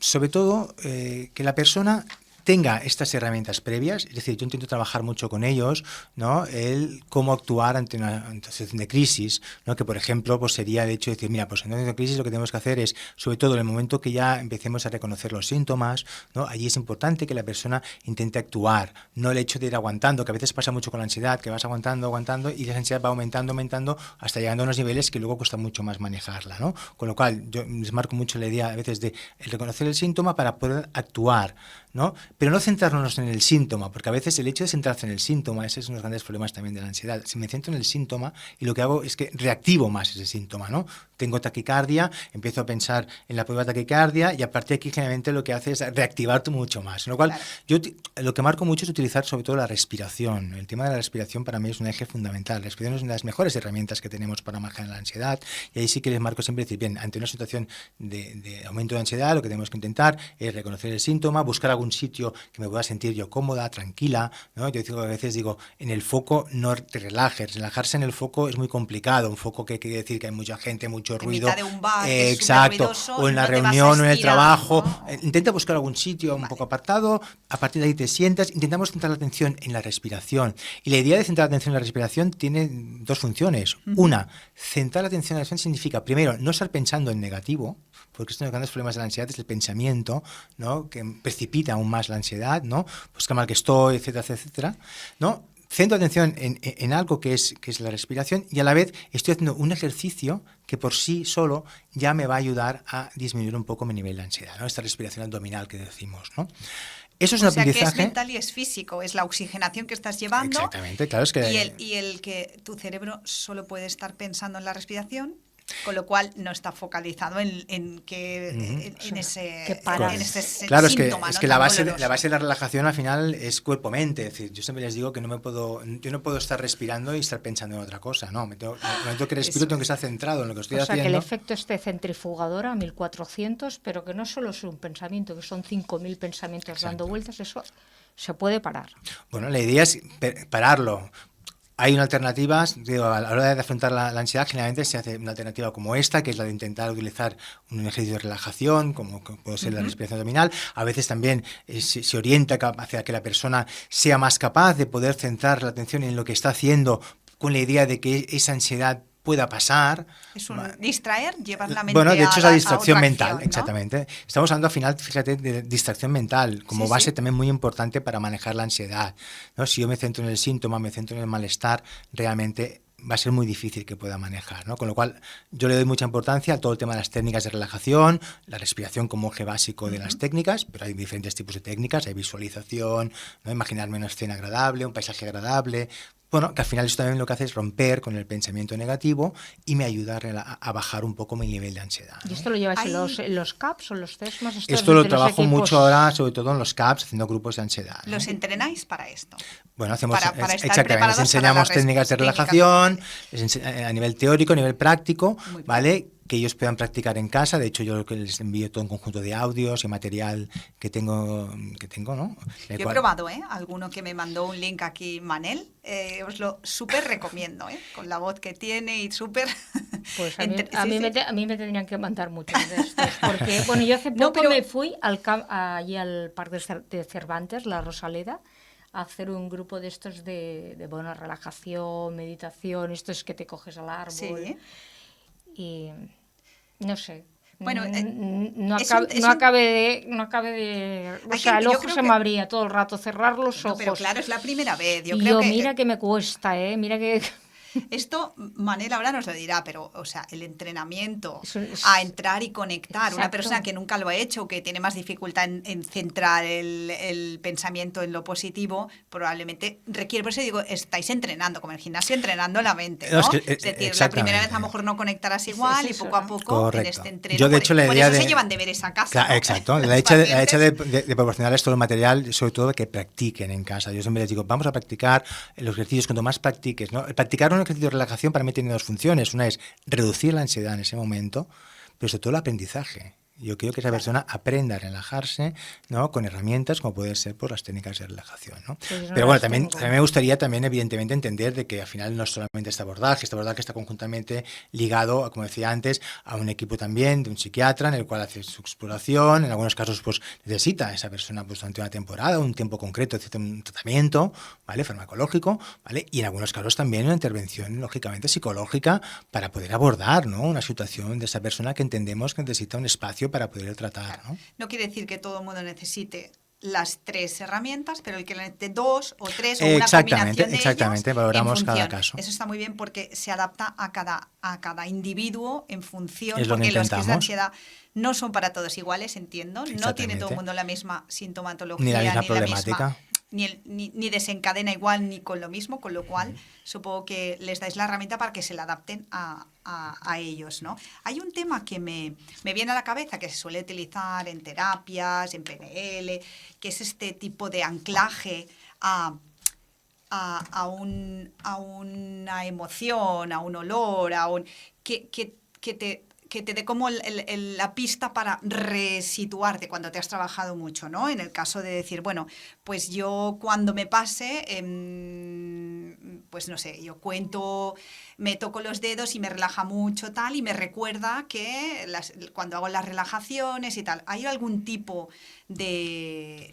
sobre todo que la persona tenga estas herramientas previas, es decir, yo intento trabajar mucho con ellos, ¿no? El cómo actuar ante una situación de crisis, ¿no? Que por ejemplo pues sería el hecho de decir, mira, pues en una crisis lo que tenemos que hacer es, sobre todo en el momento que ya empecemos a reconocer los síntomas, ¿no? Allí es importante que la persona intente actuar, no el hecho de ir aguantando, que a veces pasa mucho con la ansiedad, que vas aguantando y la ansiedad va aumentando, hasta llegando a unos niveles que luego cuesta mucho más manejarla, ¿no? Con lo cual yo les marco mucho la idea a veces de reconocer el síntoma para poder actuar, ¿no? Pero no centrarnos en el síntoma, porque a veces el hecho de centrarse en el síntoma, ese es uno de los grandes problemas también de la ansiedad. Si me centro en el síntoma y lo que hago es que reactivo más ese síntoma, ¿no? Tengo taquicardia, empiezo a pensar en la prueba de taquicardia y a partir de aquí generalmente lo que hace es reactivar mucho más. Con lo cual, yo lo que marco mucho es utilizar sobre todo la respiración. El tema de la respiración para mí es un eje fundamental. La respiración es una de las mejores herramientas que tenemos para manejar la ansiedad y ahí sí que les marco siempre decir, bien, ante una situación de aumento de ansiedad, lo que tenemos que intentar es reconocer el síntoma, buscar algún sitio que me pueda sentir yo cómoda, tranquila, ¿no? Yo a veces digo, en el foco no te relajes, relajarse en el foco es muy complicado, un foco que quiere decir que hay mucha gente, mucho ruido, en mitad de un bar, exacto, ruidoso, o en la reunión o en el trabajo, ¿no? Intenta buscar algún sitio un poco apartado, a partir de ahí te sientas, intentamos centrar la atención en la respiración y la idea de centrar la atención en la respiración tiene dos funciones. Una, centrar la atención en la respiración significa, primero, no estar pensando en negativo, porque uno de los grandes problemas de la ansiedad es el pensamiento, ¿no? Que precipita aún más la ansiedad, ¿no? Pues qué mal que estoy, etcétera, etcétera, ¿no? Centro atención en algo que es la respiración y a la vez estoy haciendo un ejercicio que por sí solo ya me va a ayudar a disminuir un poco mi nivel de ansiedad, ¿no? Esta respiración abdominal que decimos, ¿no? Eso es un O sea, que aprendizaje. es mental y es físico, es la oxigenación que estás llevando. Exactamente, claro, es que... Y el que tu cerebro solo puede estar pensando en la respiración, con lo cual no está focalizado en ese Claro, síntoma, es ¿no? que tan la base doloroso. de la relajación al final es cuerpo-mente. Es decir, yo siempre les digo que yo no puedo estar respirando y estar pensando en otra cosa. No, en el momento que respiro Eso tengo que es. estar centrado en lo que estoy O sea, que el haciendo. efecto este centrifugador a 1400, pero que no solo es un pensamiento, que son 5000 pensamientos Exacto. dando vueltas, eso se puede parar. Bueno, la idea es pararlo. Hay una alternativa, digo, a la hora de afrontar la ansiedad, generalmente se hace una alternativa como esta, que es la de intentar utilizar un ejercicio de relajación, como puede ser la respiración abdominal. A veces también se orienta hacia que la persona sea más capaz de poder centrar la atención en lo que está haciendo, con la idea de que esa ansiedad pueda pasar. Es un distraer, llevar la mente Bueno, de hecho es la distracción otra mental, acción, ¿no? exactamente. Estamos hablando al final, fíjate, de distracción mental como Sí, base sí. también muy importante para manejar la ansiedad, ¿no? Si yo me centro en el síntoma, me centro en el malestar, realmente va a ser muy difícil que pueda manejar, ¿no? Con lo cual yo le doy mucha importancia a todo el tema de las técnicas de relajación, la respiración como eje básico de las técnicas, pero hay diferentes tipos de técnicas, hay visualización, ¿no? Imaginarme una escena agradable, un paisaje agradable. Bueno, que al final eso también lo que hace es romper con el pensamiento negativo y me ayuda a bajar un poco mi nivel de ansiedad, ¿Y ¿no? esto lo lleváis Hay- en los CAPs o en los CESMAS? Esto lo trabajo mucho ahora, sobre todo en los CAPs, haciendo grupos de ansiedad, ¿no? ¿Los entrenáis para esto? Bueno, hacemos para estar exactamente, les preparados para enseñamos las técnicas de técnicas relajación, a nivel teórico, a nivel práctico, Muy bien. ¿vale? Que ellos puedan practicar en casa. De hecho, yo lo que les envío todo un conjunto de audios y material que tengo, ¿no? Yo he probado, alguno que me mandó un link aquí, Manel, os lo súper recomiendo, con la voz que tiene y súper... Pues a mí, Sí. a mí me tendrían que mandar muchos de estos, porque bueno, yo hace No, poco pero- me fui allí al Parque de Cervantes, La Rosaleda, a hacer un grupo de estos de buena relajación, meditación, esto es que te coges al árbol Sí. y no sé. Bueno, no es un- acabe de, o Hay sea, que- el yo ojo creo se que- me abría todo el rato, cerrar los No, ojos. pero claro, es la primera vez. Yo y creo que mira que me cuesta, mira que esto, Manel ahora nos lo dirá, pero, o sea, el entrenamiento Es- a entrar y conectar, una Exacto. persona que nunca lo ha hecho, que tiene más dificultad en centrar el pensamiento en lo positivo, probablemente requiere, por eso digo, estáis entrenando, como en el gimnasio, entrenando la mente, No, ¿no? es que, Es decir, la exactamente. primera vez a lo mejor no conectarás igual es y eso, poco a ¿no? poco Correcto. en este entreno. Yo, de hecho, la por idea eso de... se llevan deberes a casa, Claro, ¿no? exacto. Los La hecha pacientes. de proporcionarles todo el material, sobre todo que practiquen en casa. Yo siempre les digo, vamos a practicar los ejercicios, cuanto más practiques, ¿no? Practicar un ejercicio de relajación para mí tiene dos funciones. Una es reducir la ansiedad en ese momento, pero sobre todo el aprendizaje. Yo quiero que esa persona aprenda a relajarse, ¿no? Con herramientas como pueden ser por las técnicas de relajación, ¿no? Pues yo no Pero bueno, las también tengo. me gustaría también evidentemente entender de que al final no es solamente este abordaje está conjuntamente ligado, como decía antes, a un equipo también de un psiquiatra en el cual hace su exploración. En algunos casos pues necesita a esa persona pues durante una temporada, un tiempo concreto, un tratamiento, ¿vale? Farmacológico, ¿vale? Y en algunos casos también una intervención lógicamente psicológica para poder abordar, ¿no? Una situación de esa persona que entendemos que necesita un espacio para poder tratar, ¿no? No quiere decir que todo el mundo necesite las tres herramientas, pero el que necesite dos o tres o una combinación de Exactamente, ellas, valoramos en cada función. caso. Eso está muy bien porque se adapta a cada individuo en función, Es lo que porque los test de intentamos. ansiedad no son para todos iguales, entiendo. No tiene todo Exactamente. el mundo la misma sintomatología, Ni la misma problemática. ni desencadena igual ni con lo mismo, con lo cual supongo que les dais la herramienta para que se la adapten a ellos, ¿no? Hay un tema que me viene a la cabeza que se suele utilizar en terapias, en PNL, que es este tipo de anclaje a una emoción, a un olor, que te dé como la pista para resituarte cuando te has trabajado mucho, ¿no? En el caso de decir, bueno, pues yo cuando me pase, pues no sé, yo cuento, me toco los dedos y me relaja mucho tal, y me recuerda que cuando hago las relajaciones y tal, ¿hay algún tipo de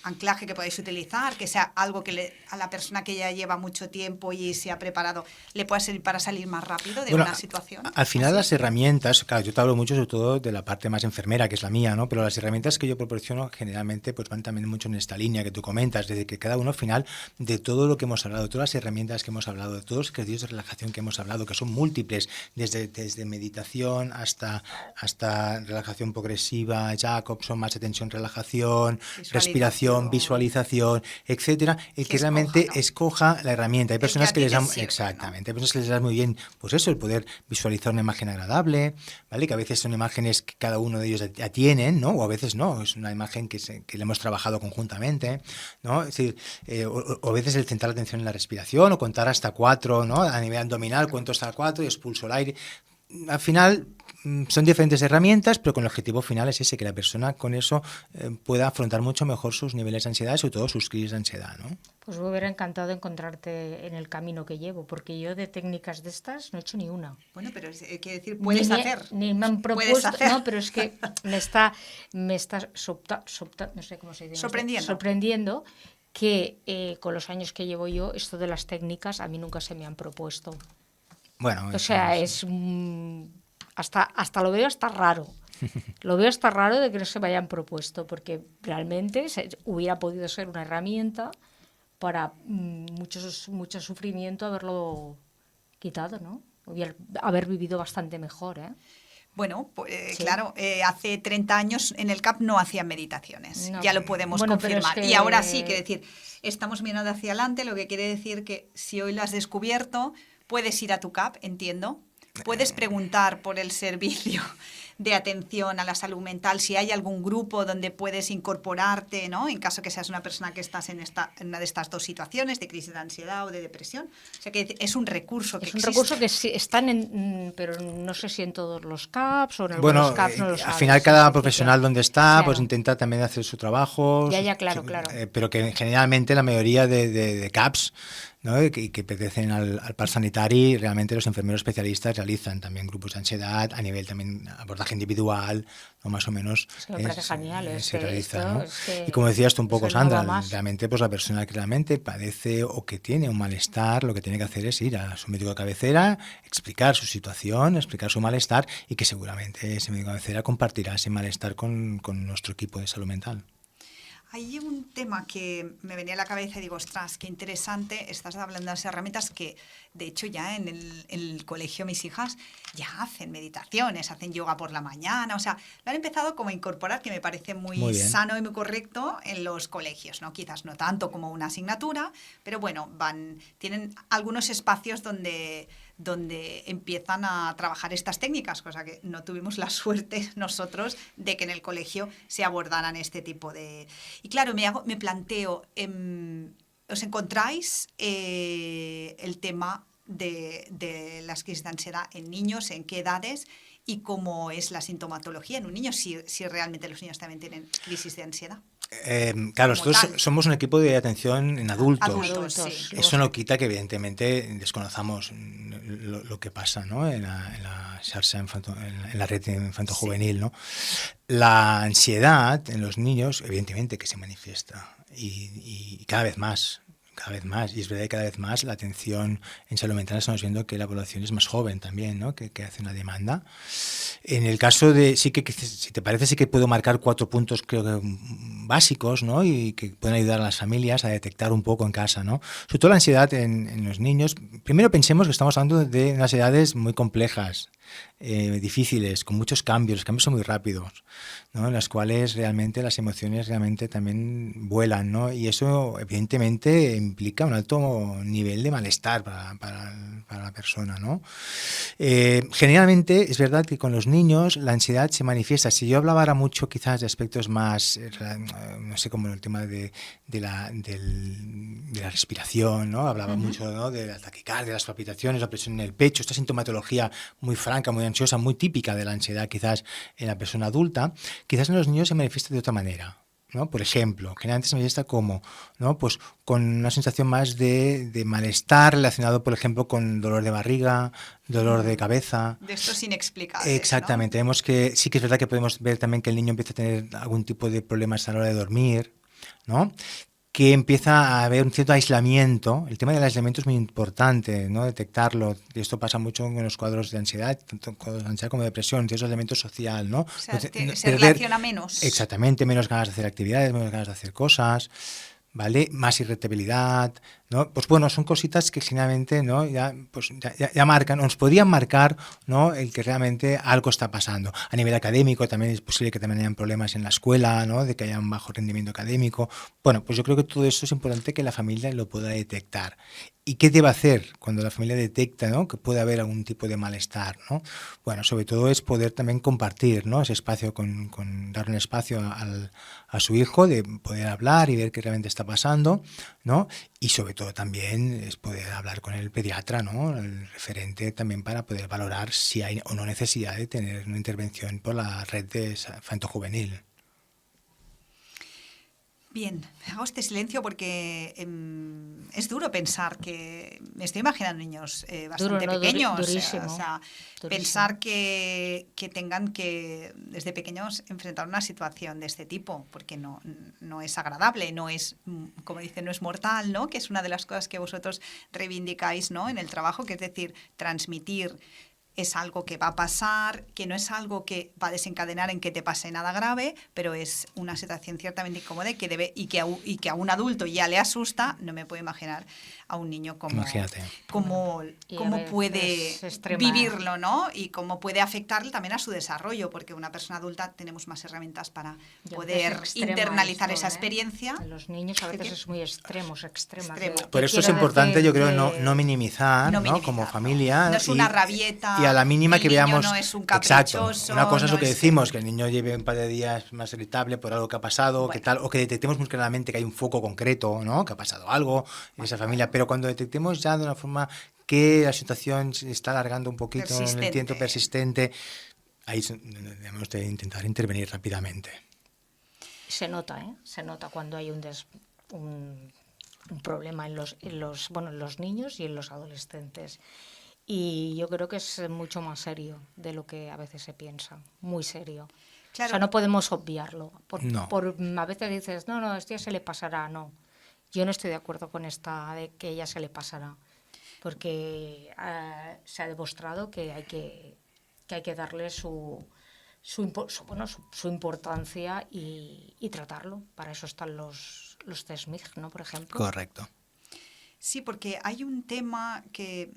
anclaje que podáis utilizar, que sea algo que a la persona que ya lleva mucho tiempo y se ha preparado le pueda servir para salir más rápido de una situación? Al final así? las herramientas, claro, yo te hablo mucho sobre todo de la parte más enfermera, que es la mía, ¿no? Pero las herramientas que yo proporciono generalmente pues van también mucho en esta línea que tú comentas, desde que cada uno al final de todo lo que hemos hablado, todas las herramientas técnicas que hemos hablado, de todos los ejercicios de relajación que hemos hablado, que son múltiples, desde meditación hasta relajación progresiva, Jacobson, más de tensión, relajación, respiración, visualización, etcétera, el que realmente escoja la herramienta. Hay personas que les dan, exactamente, hay personas que les da muy bien, pues eso, el poder visualizar una imagen agradable, ¿vale? Que a veces son imágenes que cada uno de ellos ya tienen, ¿no? O a veces no, es una imagen que le hemos trabajado conjuntamente, ¿no? Es decir, o a veces el centrar la atención en la respiración o contar hasta 4, ¿no? A nivel abdominal cuento hasta 4 y expulso el aire. Al final son diferentes herramientas, pero con el objetivo final es ese, que la persona con eso pueda afrontar mucho mejor sus niveles de ansiedad y sobre todo sus crisis de ansiedad, ¿no? Pues me hubiera encantado encontrarte en el camino que llevo, porque yo de técnicas de estas no he hecho ni una. Bueno, pero quiere decir, puedes hacer. Ni me han propuesto, no, pero es que me está no sé cómo se dice, sorprendiendo que con los años que llevo yo, esto de las técnicas a mí nunca se me han propuesto. Bueno, o sea, es hasta lo veo hasta raro. Lo veo hasta raro de que no se me hayan propuesto, porque realmente hubiera podido ser una herramienta para mucho sufrimiento haberlo quitado, ¿no? Haber vivido bastante mejor, ¿eh? Bueno, pues, sí. Claro, hace 30 años en el CAP no hacían meditaciones, no, ya lo podemos confirmar. Es que... Y ahora sí, quiere decir, estamos mirando hacia adelante, lo que quiere decir que si hoy lo has descubierto, puedes ir a tu CAP, entiendo, puedes preguntar por el servicio de atención a la salud mental, si hay algún grupo donde puedes incorporarte, ¿no? En caso que seas una persona que estás en una de estas dos situaciones, de crisis de ansiedad o de depresión. O sea que es un recurso que existe. Es un recurso que sí, están pero no sé si en todos los CAPs o en algunos CAPs no lo sabes. Al final cada profesional donde está, pues intenta también hacer su trabajo. Claro. Pero que generalmente la mayoría de CAPs, ¿no? que pertenecen al PAR Sanitari, realmente los enfermeros especialistas realizan también grupos de ansiedad a nivel también abordaje individual, ¿no? Más o menos me parece genial, se realiza, ¿no? que y como decías tú un poco, Sandra, más. realmente pues la persona que realmente padece o que tiene un malestar, lo que tiene que hacer es ir a su médico de cabecera, explicar su situación, explicar su malestar, y que seguramente ese médico de cabecera compartirá ese malestar con nuestro equipo de salud mental. Hay un tema que me venía a la cabeza y digo, ostras, qué interesante, estás hablando de las herramientas que, de hecho, ya en el colegio mis hijas ya hacen meditaciones, hacen yoga por la mañana, o sea, lo han empezado como a incorporar, que me parece muy sano y muy correcto en los colegios, ¿no? Quizás no tanto como una asignatura, pero bueno, tienen algunos espacios donde empiezan a trabajar estas técnicas, cosa que no tuvimos la suerte nosotros de que en el colegio se abordaran este tipo de... Y claro, me planteo, ¿os encontráis el tema de las crisis de ansiedad en niños, en qué edades y cómo es la sintomatología en un niño, si realmente los niños también tienen crisis de ansiedad? Claro, nosotros somos un equipo de atención en adultos. Sí. Eso no quita que evidentemente desconozcamos lo que pasa, ¿no? en la xarxa en la red infanto-juvenil, ¿no? La ansiedad en los niños, evidentemente que se manifiesta y cada vez más. Y es verdad que cada vez más la atención en salud mental estamos viendo que la población es más joven también, ¿no? que hace una demanda. En el caso de, sí que si te parece, sí que puedo marcar 4 puntos creo que básicos, ¿no? Y que pueden ayudar a las familias a detectar un poco en casa, ¿no? Sobre todo la ansiedad en los niños. Primero pensemos que estamos hablando de unas edades muy complejas, difíciles, con muchos cambios. Los cambios son muy rápidos, ¿no? En las cuales realmente las emociones realmente también vuelan, ¿no? Y eso evidentemente implica un alto nivel de malestar para la persona, ¿no? Generalmente es verdad que con los niños la ansiedad se manifiesta. Si yo hablaba ahora mucho quizás de aspectos más, no sé, como el tema de la respiración, ¿no? Hablaba mucho, ¿no? De la taquicardia, de las palpitaciones, la presión en el pecho, esta sintomatología muy franca, muy ansiosa, muy típica de la ansiedad quizás en la persona adulta, quizás en los niños se manifiesta de otra manera, ¿no? Por ejemplo, generalmente se manifiesta como, ¿no? Pues con una sensación más de malestar relacionado, por ejemplo, con dolor de barriga, dolor de cabeza. De estos inexplicables, exactamente, ¿no? Vemos que sí que es verdad que podemos ver también que el niño empieza a tener algún tipo de problemas a la hora de dormir, ¿no? Que empieza a haber un cierto aislamiento. El tema del aislamiento es muy importante, ¿no? Detectarlo. Y esto pasa mucho en los cuadros de ansiedad, tanto cuadros de ansiedad como de depresión, cierto aislamiento social, ¿no? O sea, se relaciona menos. Exactamente, menos ganas de hacer actividades, menos ganas de hacer cosas, ¿vale? Más irritabilidad, ¿no? Pues bueno, son cositas que finalmente, ¿no? ya marcan, nos podrían marcar, ¿no? El que realmente algo está pasando. A nivel académico también es posible que también hayan problemas en la escuela, ¿no? De que haya un bajo rendimiento académico. Bueno, pues yo creo que todo eso es importante que la familia lo pueda detectar. ¿Y qué debe hacer cuando la familia detecta, ¿no? Que puede haber algún tipo de malestar, ¿no? Bueno, sobre todo es poder también compartir, ¿no? Ese espacio, dar un espacio a su hijo, de poder hablar y ver qué realmente está pasando, ¿no? Y sobre todo también es poder hablar con el pediatra, ¿no? El referente también, para poder valorar si hay o no necesidad de tener una intervención por la red de infanto-juvenil. Bien, hago este silencio porque es duro pensar que... Me estoy imaginando niños bastante pequeños. Durísimo, durísimo. Pensar que tengan que, desde pequeños, enfrentar una situación de este tipo, porque no es agradable, no es, como dicen, no es mortal, ¿no? Que es una de las cosas que vosotros reivindicáis, ¿no? En el trabajo, que es decir, transmitir es algo que va a pasar, que no es algo que va a desencadenar en que te pase nada grave, pero es una situación ciertamente incómoda y que a un adulto ya le asusta. No me puedo imaginar a un niño cómo puede vivirlo, ¿no? Y cómo puede afectarle también a su desarrollo, porque una persona adulta tenemos más herramientas para poder internalizar esa experiencia. En los niños a veces es muy extremo. Por eso es importante, yo creo, no minimizar, ¿no? Como familia. No es una rabieta. Y a la mínima que veamos, no es un caprichoso, exacto, una cosa es lo que decimos, que el niño lleve un par de días más irritable por algo que ha pasado, que tal, o que detectemos muy claramente que hay un foco concreto, ¿no? Que ha pasado algo en esa familia, pero cuando detectemos ya de una forma que la situación se está alargando un poquito en el tiempo, persistente, ahí debemos de intentar intervenir rápidamente. Se nota cuando hay un problema en los niños y en los adolescentes. Y yo creo que es mucho más serio de lo que a veces se piensa, muy serio. Claro. O sea, no podemos obviarlo. A veces dices, no, esto ya se le pasará. No, yo no estoy de acuerdo con esta de que ya se le pasará, porque se ha demostrado que hay que darle su importancia y tratarlo. Para eso están los test MIG, ¿no? Por ejemplo. Correcto. Sí, porque hay un tema que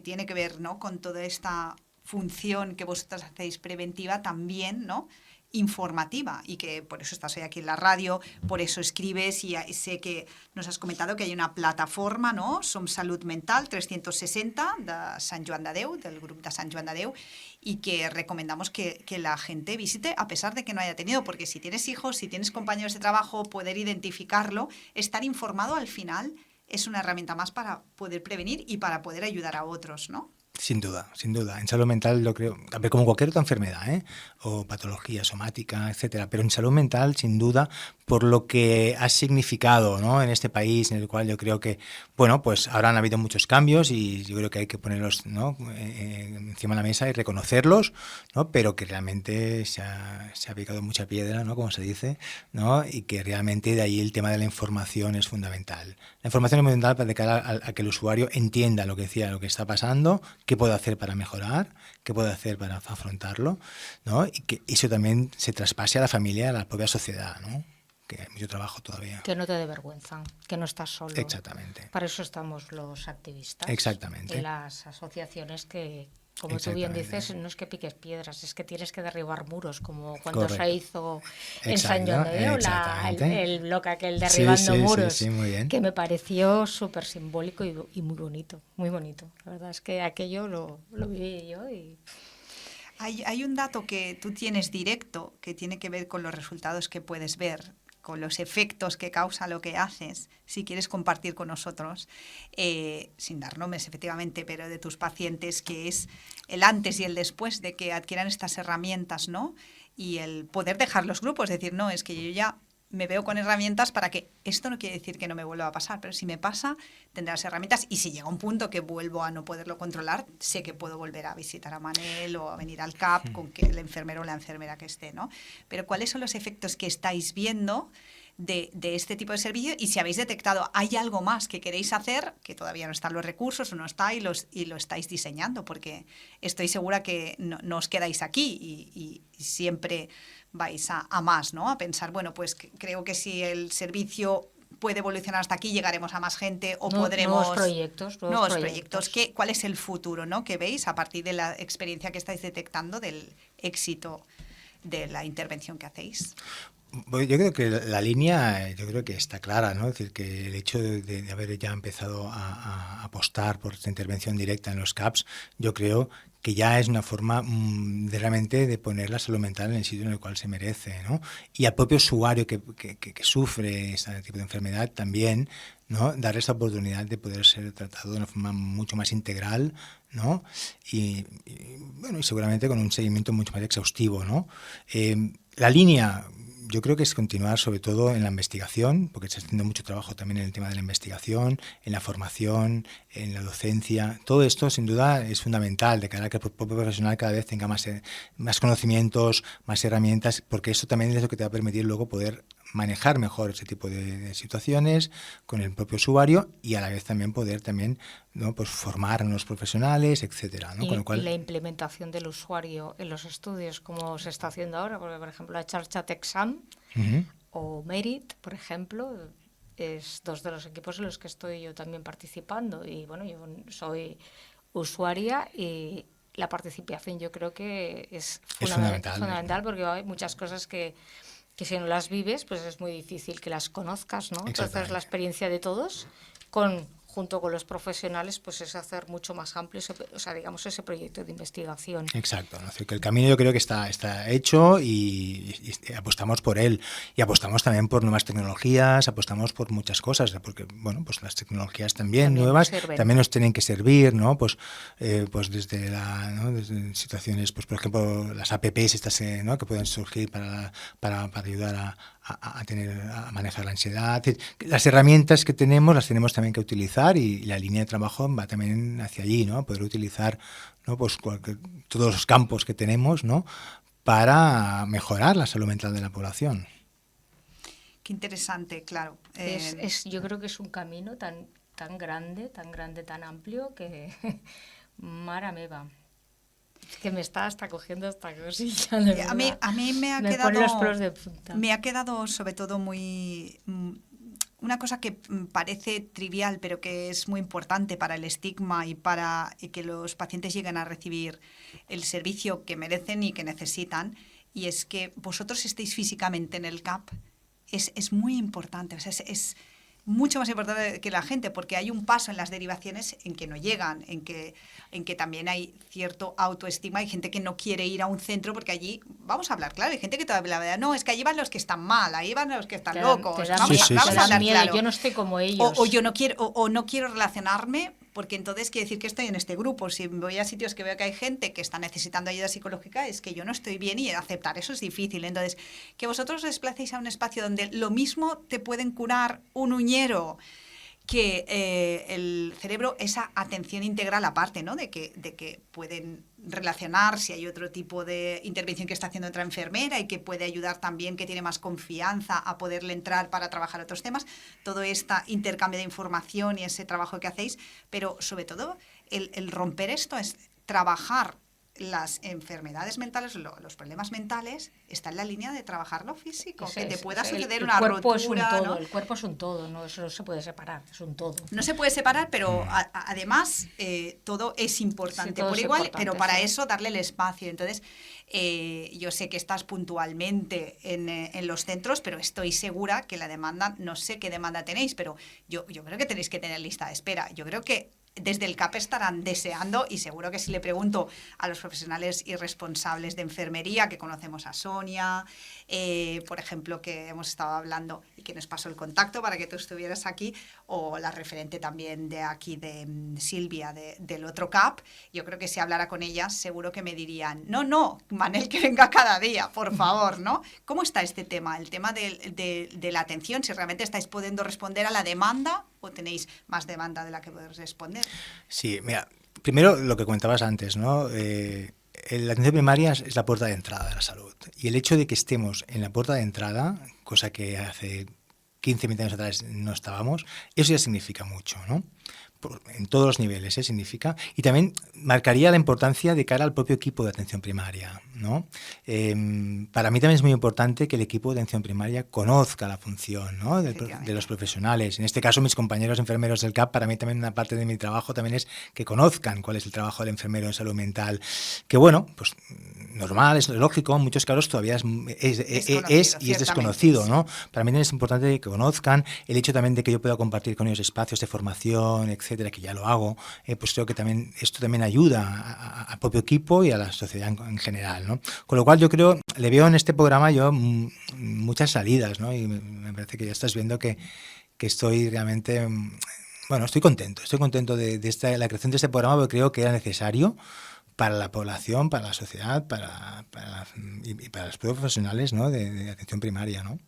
tiene que ver, ¿no? Con toda esta función que vosotras hacéis preventiva, también, ¿no? Informativa, y que por eso estás hoy aquí en la radio, por eso escribes, y sé que nos has comentado que hay una plataforma, ¿no? Som Salut Mental 360 de Sant Joan de Déu, del grup de Sant Joan de Déu, y que recomendamos que la gente visite, a pesar de que no haya tenido, porque si tienes hijos, si tienes compañeros de trabajo, poder identificarlo, estar informado al final es una herramienta más para poder prevenir y para poder ayudar a otros, ¿no? Sin duda. En salud mental, lo creo, como cualquier otra enfermedad, o patología somática, etcétera, pero en salud mental, sin duda, por lo que ha significado, ¿no? En este país, en el cual yo creo que, bueno, pues ahora han habido muchos cambios y yo creo que hay que ponerlos, ¿no? Encima de la mesa y reconocerlos, ¿no? Pero que realmente se ha picado mucha piedra, ¿no? Como se dice, ¿no? Y que realmente de ahí el tema de la información es fundamental. La información es fundamental para de cara a que el usuario entienda lo que está pasando, qué puede hacer para mejorar, qué puede hacer para afrontarlo, ¿no? Y que eso también se traspase a la familia, a la propia sociedad, ¿no? Que hay mucho trabajo todavía. Que no te dé vergüenza, que no estás solo. Exactamente. Para eso estamos los activistas. Exactamente. Y las asociaciones que, como tú bien dices, no es que piques piedras, es que tienes que derribar muros, como cuando Correcto. Se hizo en Sant Joan de Déu, el bloque aquel derribando sí, muros, sí, muy bien. que me pareció súper simbólico y muy bonito, muy bonito. La verdad es que aquello lo viví yo y... Hay un dato que tú tienes directo que tiene que ver con los resultados que puedes ver, con los efectos que causa lo que haces, si quieres compartir con nosotros, sin dar nombres efectivamente, pero de tus pacientes, que es el antes y el después de que adquieran estas herramientas, ¿no? Y el poder dejar los grupos, decir, no, es que yo ya me veo con herramientas para que esto no quiere decir que no me vuelva a pasar, pero si me pasa, tendré las herramientas, y si llega un punto que vuelvo a no poderlo controlar, sé que puedo volver a visitar a Manel o a venir al CAP con que el enfermero o la enfermera que esté, ¿no? Pero ¿cuáles son los efectos que estáis viendo de este tipo de servicio? Y si habéis detectado, ¿hay algo más que queréis hacer, que todavía no están los recursos o no está y lo estáis diseñando? Porque estoy segura que no os quedáis aquí y siempre vais a más, ¿no? A pensar, bueno, pues creo que si el servicio puede evolucionar hasta aquí, llegaremos a más gente o No, podremos... Nuevos proyectos. ¿Cuál es el futuro, ¿no?, que veis a partir de la experiencia que estáis detectando del éxito de la intervención que hacéis? Pues yo creo que la línea, yo creo que está clara, ¿no? Es decir, que el hecho de haber ya empezado a apostar por esta intervención directa en los CAPs, yo creo que ya es una forma de realmente de poner la salud mental en el sitio en el cual se merece, ¿no? Y al propio usuario que sufre ese tipo de enfermedad también, ¿no?, darle esa oportunidad de poder ser tratado de una forma mucho más integral, ¿no? Y seguramente con un seguimiento mucho más exhaustivo, ¿no? La línea, yo creo que es continuar sobre todo en la investigación, porque se está haciendo mucho trabajo también en el tema de la investigación, en la formación, en la docencia. Todo esto, sin duda, es fundamental de cara a que el propio profesional cada vez tenga más conocimientos, más herramientas, porque eso también es lo que te va a permitir luego poder manejar mejor ese tipo de situaciones con el propio usuario y a la vez también poder ¿no?, pues formar a nuevos profesionales, etcétera, ¿no? Y, Con lo cual, y la implementación del usuario en los estudios, como se está haciendo ahora, porque por ejemplo la Charchat Exam o Merit, por ejemplo, es dos de los equipos en los que estoy yo también participando, y bueno, yo soy usuaria y la participación yo creo que es fundamental, porque hay muchas cosas que si no las vives, pues es muy difícil que las conozcas, ¿no? Entonces la experiencia de todos, junto con los profesionales, pues es hacer mucho más amplio ese proyecto de investigación. Exacto, ¿no? Que el camino yo creo que está hecho y apostamos por él. Y apostamos también por nuevas tecnologías, apostamos por muchas cosas, porque bueno, pues las tecnologías también nuevas también nos tienen que servir, ¿no? Pues desde desde situaciones, pues por ejemplo, las apps estas, ¿no?, que pueden surgir para ayudar a manejar la ansiedad. Las herramientas que tenemos las tenemos también que utilizar, y la línea de trabajo va también hacia allí, ¿no? Poder utilizar, ¿no?, pues todos los campos que tenemos, ¿no?, para mejorar la salud mental de la población. Qué interesante, claro. Yo creo que es un camino tan grande, tan amplio que mara meva. Es que me está hasta cogiendo esta cosilla. A mí me ha quedado... pone los pelos de punta. Me ha quedado sobre todo muy... Una cosa que parece trivial, pero que es muy importante para el estigma y para que los pacientes lleguen a recibir el servicio que merecen y que necesitan, y es que vosotros estéis físicamente en el CAP. Es muy importante, o sea, es mucho más importante que la gente, porque hay un paso en las derivaciones en que no llegan, en que también hay cierto autoestigma. Hay gente que no quiere ir a un centro porque allí, vamos a hablar claro, hay gente que todavía habla, no, es que allí van los que están mal, ahí van los que están locos. Vamos a hablar claro. Yo no estoy como ellos. O yo no quiero relacionarme, porque entonces quiere decir que estoy en este grupo. Si voy a sitios que veo que hay gente que está necesitando ayuda psicológica, es que yo no estoy bien, y aceptar eso es difícil. Entonces, que vosotros os desplacéis a un espacio donde lo mismo te pueden curar un uñero que el cerebro, esa atención integral aparte, ¿no?, de que pueden relacionar si hay otro tipo de intervención que está haciendo otra enfermera y que puede ayudar también, que tiene más confianza a poderle entrar para trabajar otros temas, todo este intercambio de información y ese trabajo que hacéis, pero sobre todo el romper esto es trabajar las enfermedades mentales, los problemas mentales, está en la línea de trabajar lo físico, que te pueda suceder una rotura, ¿no? El cuerpo es un todo, ¿no? Eso no se puede separar, es un todo. No se puede separar, pero además todo es importante por igual, pero para eso darle el espacio. Entonces, yo sé que estás puntualmente en los centros, pero estoy segura que la demanda, no sé qué demanda tenéis, pero yo creo que tenéis que tener lista de espera. Yo creo que desde el CAP estarán deseando, y seguro que si le pregunto a los profesionales y responsables de enfermería, que conocemos a Sonia, por ejemplo, que hemos estado hablando y que nos pasó el contacto para que tú estuvieras aquí, o la referente también de aquí de Silvia del otro CAP, yo creo que si hablara con ellas seguro que me dirían, no, Manel, que venga cada día, por favor, ¿no? ¿Cómo está este tema? El tema de la atención, si realmente estáis pudiendo responder a la demanda o tenéis más demanda de la que podéis responder. Sí, mira, primero lo que comentabas antes, ¿no? La atención primaria es la puerta de entrada de la salud. Y el hecho de que estemos en la puerta de entrada, cosa que hace 15, 20 años atrás no estábamos, eso ya significa mucho, ¿no? En todos los niveles significa. Y también marcaría la importancia de cara al propio equipo de atención primaria, ¿no? ¿no? Para mí también es muy importante que el equipo de atención primaria conozca la función, ¿no? de los profesionales. En este caso, mis compañeros enfermeros del CAP, para mí también una parte de mi trabajo también es que conozcan cuál es el trabajo del enfermero en salud mental. Que bueno, pues normal, es lógico, en muchos casos todavía es desconocido, ¿no? Para mí también es importante que conozcan el hecho también de que yo pueda compartir con ellos espacios de formación, etcétera, que ya lo hago, pues creo que también esto también ayuda al propio equipo y a la sociedad en general, ¿no? Con lo cual yo creo, le veo en este programa yo muchas salidas, ¿no? Y me parece que ya estás viendo que estoy realmente, bueno, estoy contento de la creación de este programa, porque creo que era necesario para la población, para la sociedad, y para los profesionales, ¿no? de atención primaria, ¿no?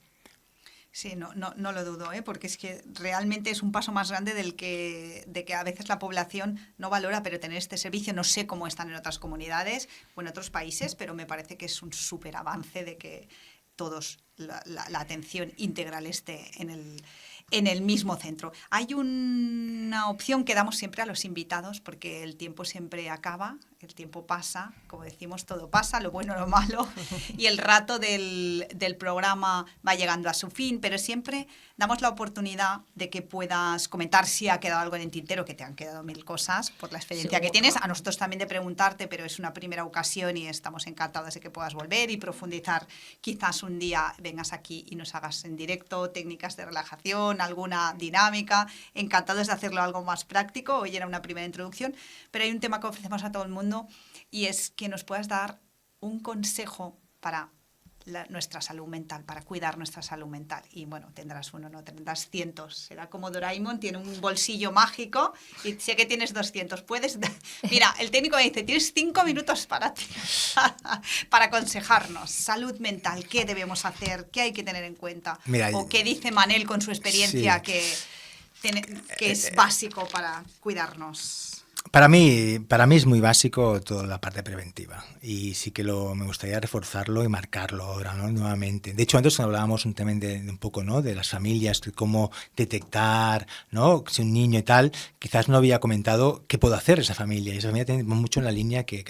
Sí, no lo dudo, porque es que realmente es un paso más grande de que a veces la población no valora, pero tener este servicio, no sé cómo están en otras comunidades o en otros países, pero me parece que es un súper avance de que todos la atención integral esté en el mismo centro. Hay una opción que damos siempre a los invitados, porque el tiempo siempre acaba, el tiempo pasa, como decimos, todo pasa, lo bueno, lo malo, y el rato del programa va llegando a su fin, pero siempre damos la oportunidad de que puedas comentar si ha quedado algo en el tintero, que te han quedado 1000 cosas por la experiencia que tienes, a nosotros también de preguntarte, pero es una primera ocasión y estamos encantados de que puedas volver y profundizar. Quizás un día vengas aquí y nos hagas en directo técnicas de relajación, alguna dinámica, encantados de hacerlo algo más práctico. Hoy era una primera introducción, pero hay un tema que ofrecemos a todo el mundo y es que nos puedas dar un consejo para nuestra salud mental, para cuidar nuestra salud mental. Y bueno, tendrás uno, no tendrás cientos. Será como Doraemon, tiene un bolsillo mágico y sé que tienes 200. Puedes... Mira, el técnico me dice, tienes 5 minutos para ti, para aconsejarnos. Salud mental, ¿qué debemos hacer? ¿Qué hay que tener en cuenta? Mira, o qué dice Manel con su experiencia sí. que es básico para cuidarnos. Para mí es muy básico toda la parte preventiva y sí que me gustaría reforzarlo y marcarlo ahora, ¿no? Nuevamente. De hecho, antes hablábamos también de un poco, ¿no? De las familias, de cómo detectar, ¿no? Si un niño y tal, quizás no había comentado qué puedo hacer esa familia. Y esa familia tiene mucho en la línea que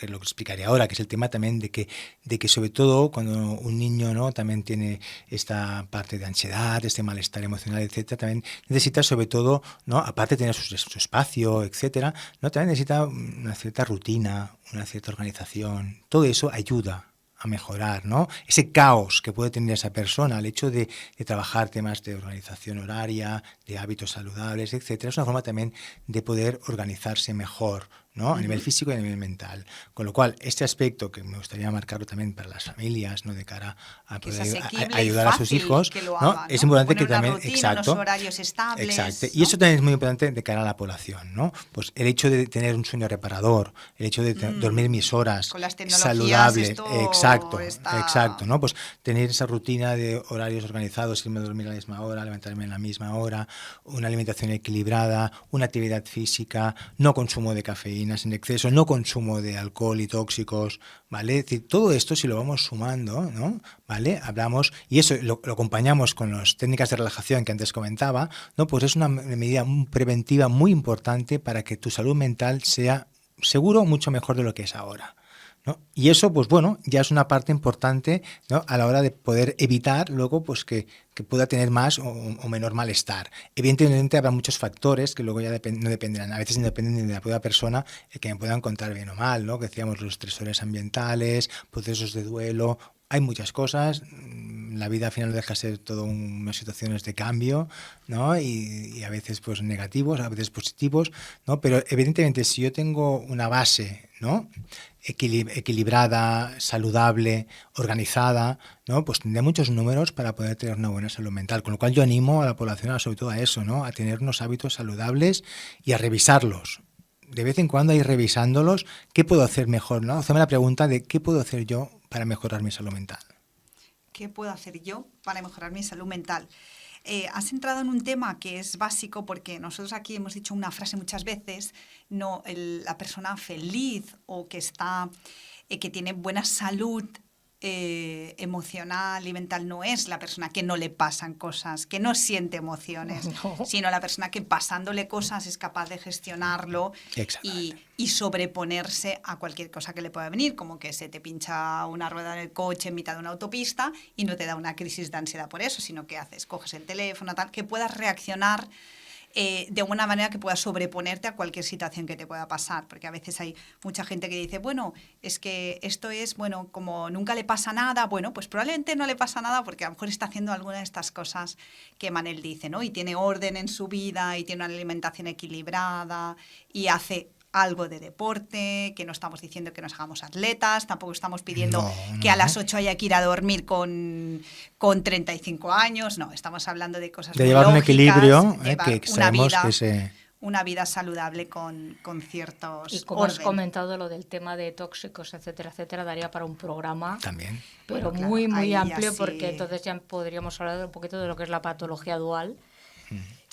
lo que explicaré ahora, que es el tema también de que sobre todo cuando un niño, ¿no? También tiene esta parte de ansiedad, este malestar emocional, etcétera, también necesita sobre todo, ¿no? Aparte de tener su espacio, etcétera, ¿no? También necesita una cierta rutina, una cierta organización. Todo eso ayuda a mejorar, ¿no? Ese caos que puede tener esa persona, el hecho de trabajar temas de organización horaria, de hábitos saludables, etcétera, es una forma también de poder organizarse mejor, ¿no? A nivel físico y a nivel mental. Con lo cual, este aspecto que me gustaría marcarlo también para las familias, ¿no? De cara a poder ayudar a sus hijos, ¿no? Haga, ¿no? Es importante poner que también, rutina, exacto, unos horarios estables, exacto. ¿no? Y eso también es muy importante de cara a la población, ¿no? Pues el hecho de tener un sueño reparador, el hecho de dormir mis horas, con las tecnologías, saludables, esto exacto, ¿no? Pues tener esa rutina de horarios organizados, irme a dormir a la misma hora, levantarme en la misma hora, una alimentación equilibrada, una actividad física, no consumo de cafeína en exceso, no consumo de alcohol y tóxicos, ¿vale? Es decir, todo esto si lo vamos sumando, ¿no? ¿Vale? Hablamos, y eso lo acompañamos con las técnicas de relajación que antes comentaba, ¿no? Pues es una medida preventiva muy importante para que tu salud mental sea seguro mucho mejor de lo que es ahora, ¿no? Y eso, pues bueno, ya es una parte importante, ¿no? A la hora de poder evitar luego pues que pueda tener más o menor malestar. Evidentemente habrá muchos factores que luego ya no dependerán, a veces no dependen de la propia persona, que me puedan contar bien o mal, ¿no? Que decíamos los estresores ambientales, procesos de duelo. Hay muchas cosas, la vida al final no deja de ser todo unas situaciones de cambio, ¿no? Y a veces pues negativos, a veces positivos, ¿no? Pero evidentemente si yo tengo una base, ¿no? Equilibrada, saludable, organizada, ¿no? Pues tendré muchos números para poder tener una buena salud mental. Con lo cual yo animo a la población sobre todo a eso, ¿no? A tener unos hábitos saludables y a revisarlos. De vez en cuando ir revisándolos, ¿qué puedo hacer mejor, ¿no? Hacerme la pregunta de ¿qué puedo hacer yo para mejorar mi salud mental? ¿Qué puedo hacer yo para mejorar mi salud mental? Has entrado en un tema que es básico porque nosotros aquí hemos dicho una frase muchas veces, no la persona feliz o que tiene buena salud emocional y mental no es la persona que no le pasan cosas, que no siente emociones, No. sino la persona que pasándole cosas es capaz de gestionarlo y sobreponerse a cualquier cosa que le pueda venir, como que se te pincha una rueda en el coche en mitad de una autopista y no te da una crisis de ansiedad por eso, sino que haces, coges el teléfono, tal, que puedas reaccionar de una manera que puedas sobreponerte a cualquier situación que te pueda pasar, porque a veces hay mucha gente que dice, bueno, es que esto es, bueno, como nunca le pasa nada, bueno, pues probablemente no le pasa nada porque a lo mejor está haciendo alguna de estas cosas que Manel dice, ¿no? Y tiene orden en su vida y tiene una alimentación equilibrada y hace algo de deporte, que no estamos diciendo que nos hagamos atletas, tampoco estamos pidiendo que a las 8 haya que ir a dormir con 35 años, no, estamos hablando de cosas de muy llevar un lógicas, equilibrio, llevar que sabemos una vida saludable con ciertos Y como has comentado, lo del tema de tóxicos, etcétera, etcétera, daría para un programa también, pero bueno, muy, claro, muy ahí amplio, sí. porque entonces ya podríamos hablar un poquito de lo que es la patología dual.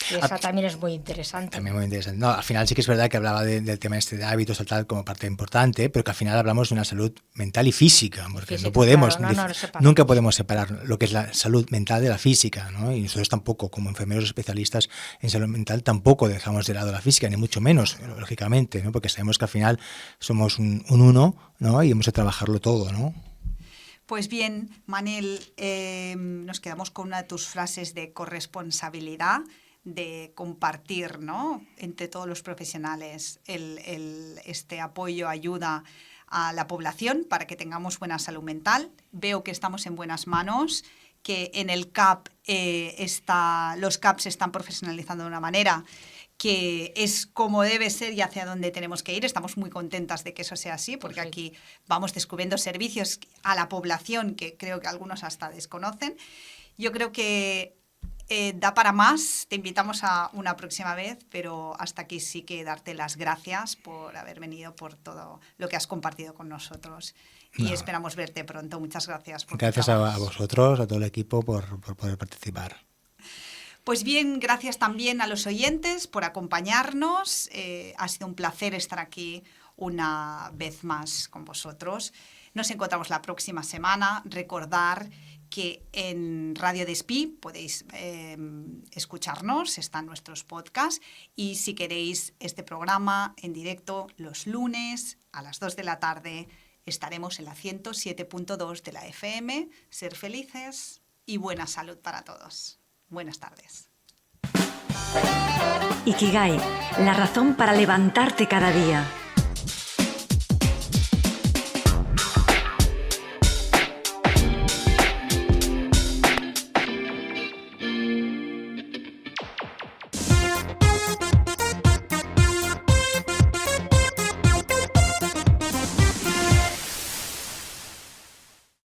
Y esa también es muy interesante. También muy interesante. No, al final sí que es verdad que hablaba del tema de hábitos o tal como parte importante, pero que al final hablamos de una salud mental y física, porque física, no podemos, claro, nunca podemos separar lo que es la salud mental de la física, ¿no? Y nosotros tampoco, como enfermeros especialistas en salud mental, tampoco dejamos de lado la física, ni mucho menos, lógicamente, ¿no? Porque sabemos que al final somos un uno, ¿no? Y hemos de trabajarlo todo, ¿no? Pues bien, Manel, nos quedamos con una de tus frases de corresponsabilidad, de compartir, ¿no?, entre todos los profesionales este apoyo, ayuda a la población para que tengamos buena salud mental. Veo que estamos en buenas manos, que en el CAP los CAP se están profesionalizando de una manera que es como debe ser y hacia dónde tenemos que ir. Estamos muy contentas de que eso sea así, porque aquí vamos descubriendo servicios a la población que creo que algunos hasta desconocen. Yo creo que da para más, te invitamos a una próxima vez, pero hasta aquí sí que darte las gracias por haber venido, por todo lo que has compartido con nosotros y esperamos verte pronto. Muchas gracias. Gracias a vosotros, a todo el equipo por poder participar. Pues bien, gracias también a los oyentes por acompañarnos. Ha sido un placer estar aquí una vez más con vosotros. Nos encontramos la próxima semana. Recordar que en Radio Despí podéis escucharnos, están nuestros podcasts, y si queréis este programa en directo los lunes a las 2 de la tarde estaremos en la 107.2 de la FM. Ser felices y buena salud para todos. Buenas tardes. Ikigai, la razón para levantarte cada día.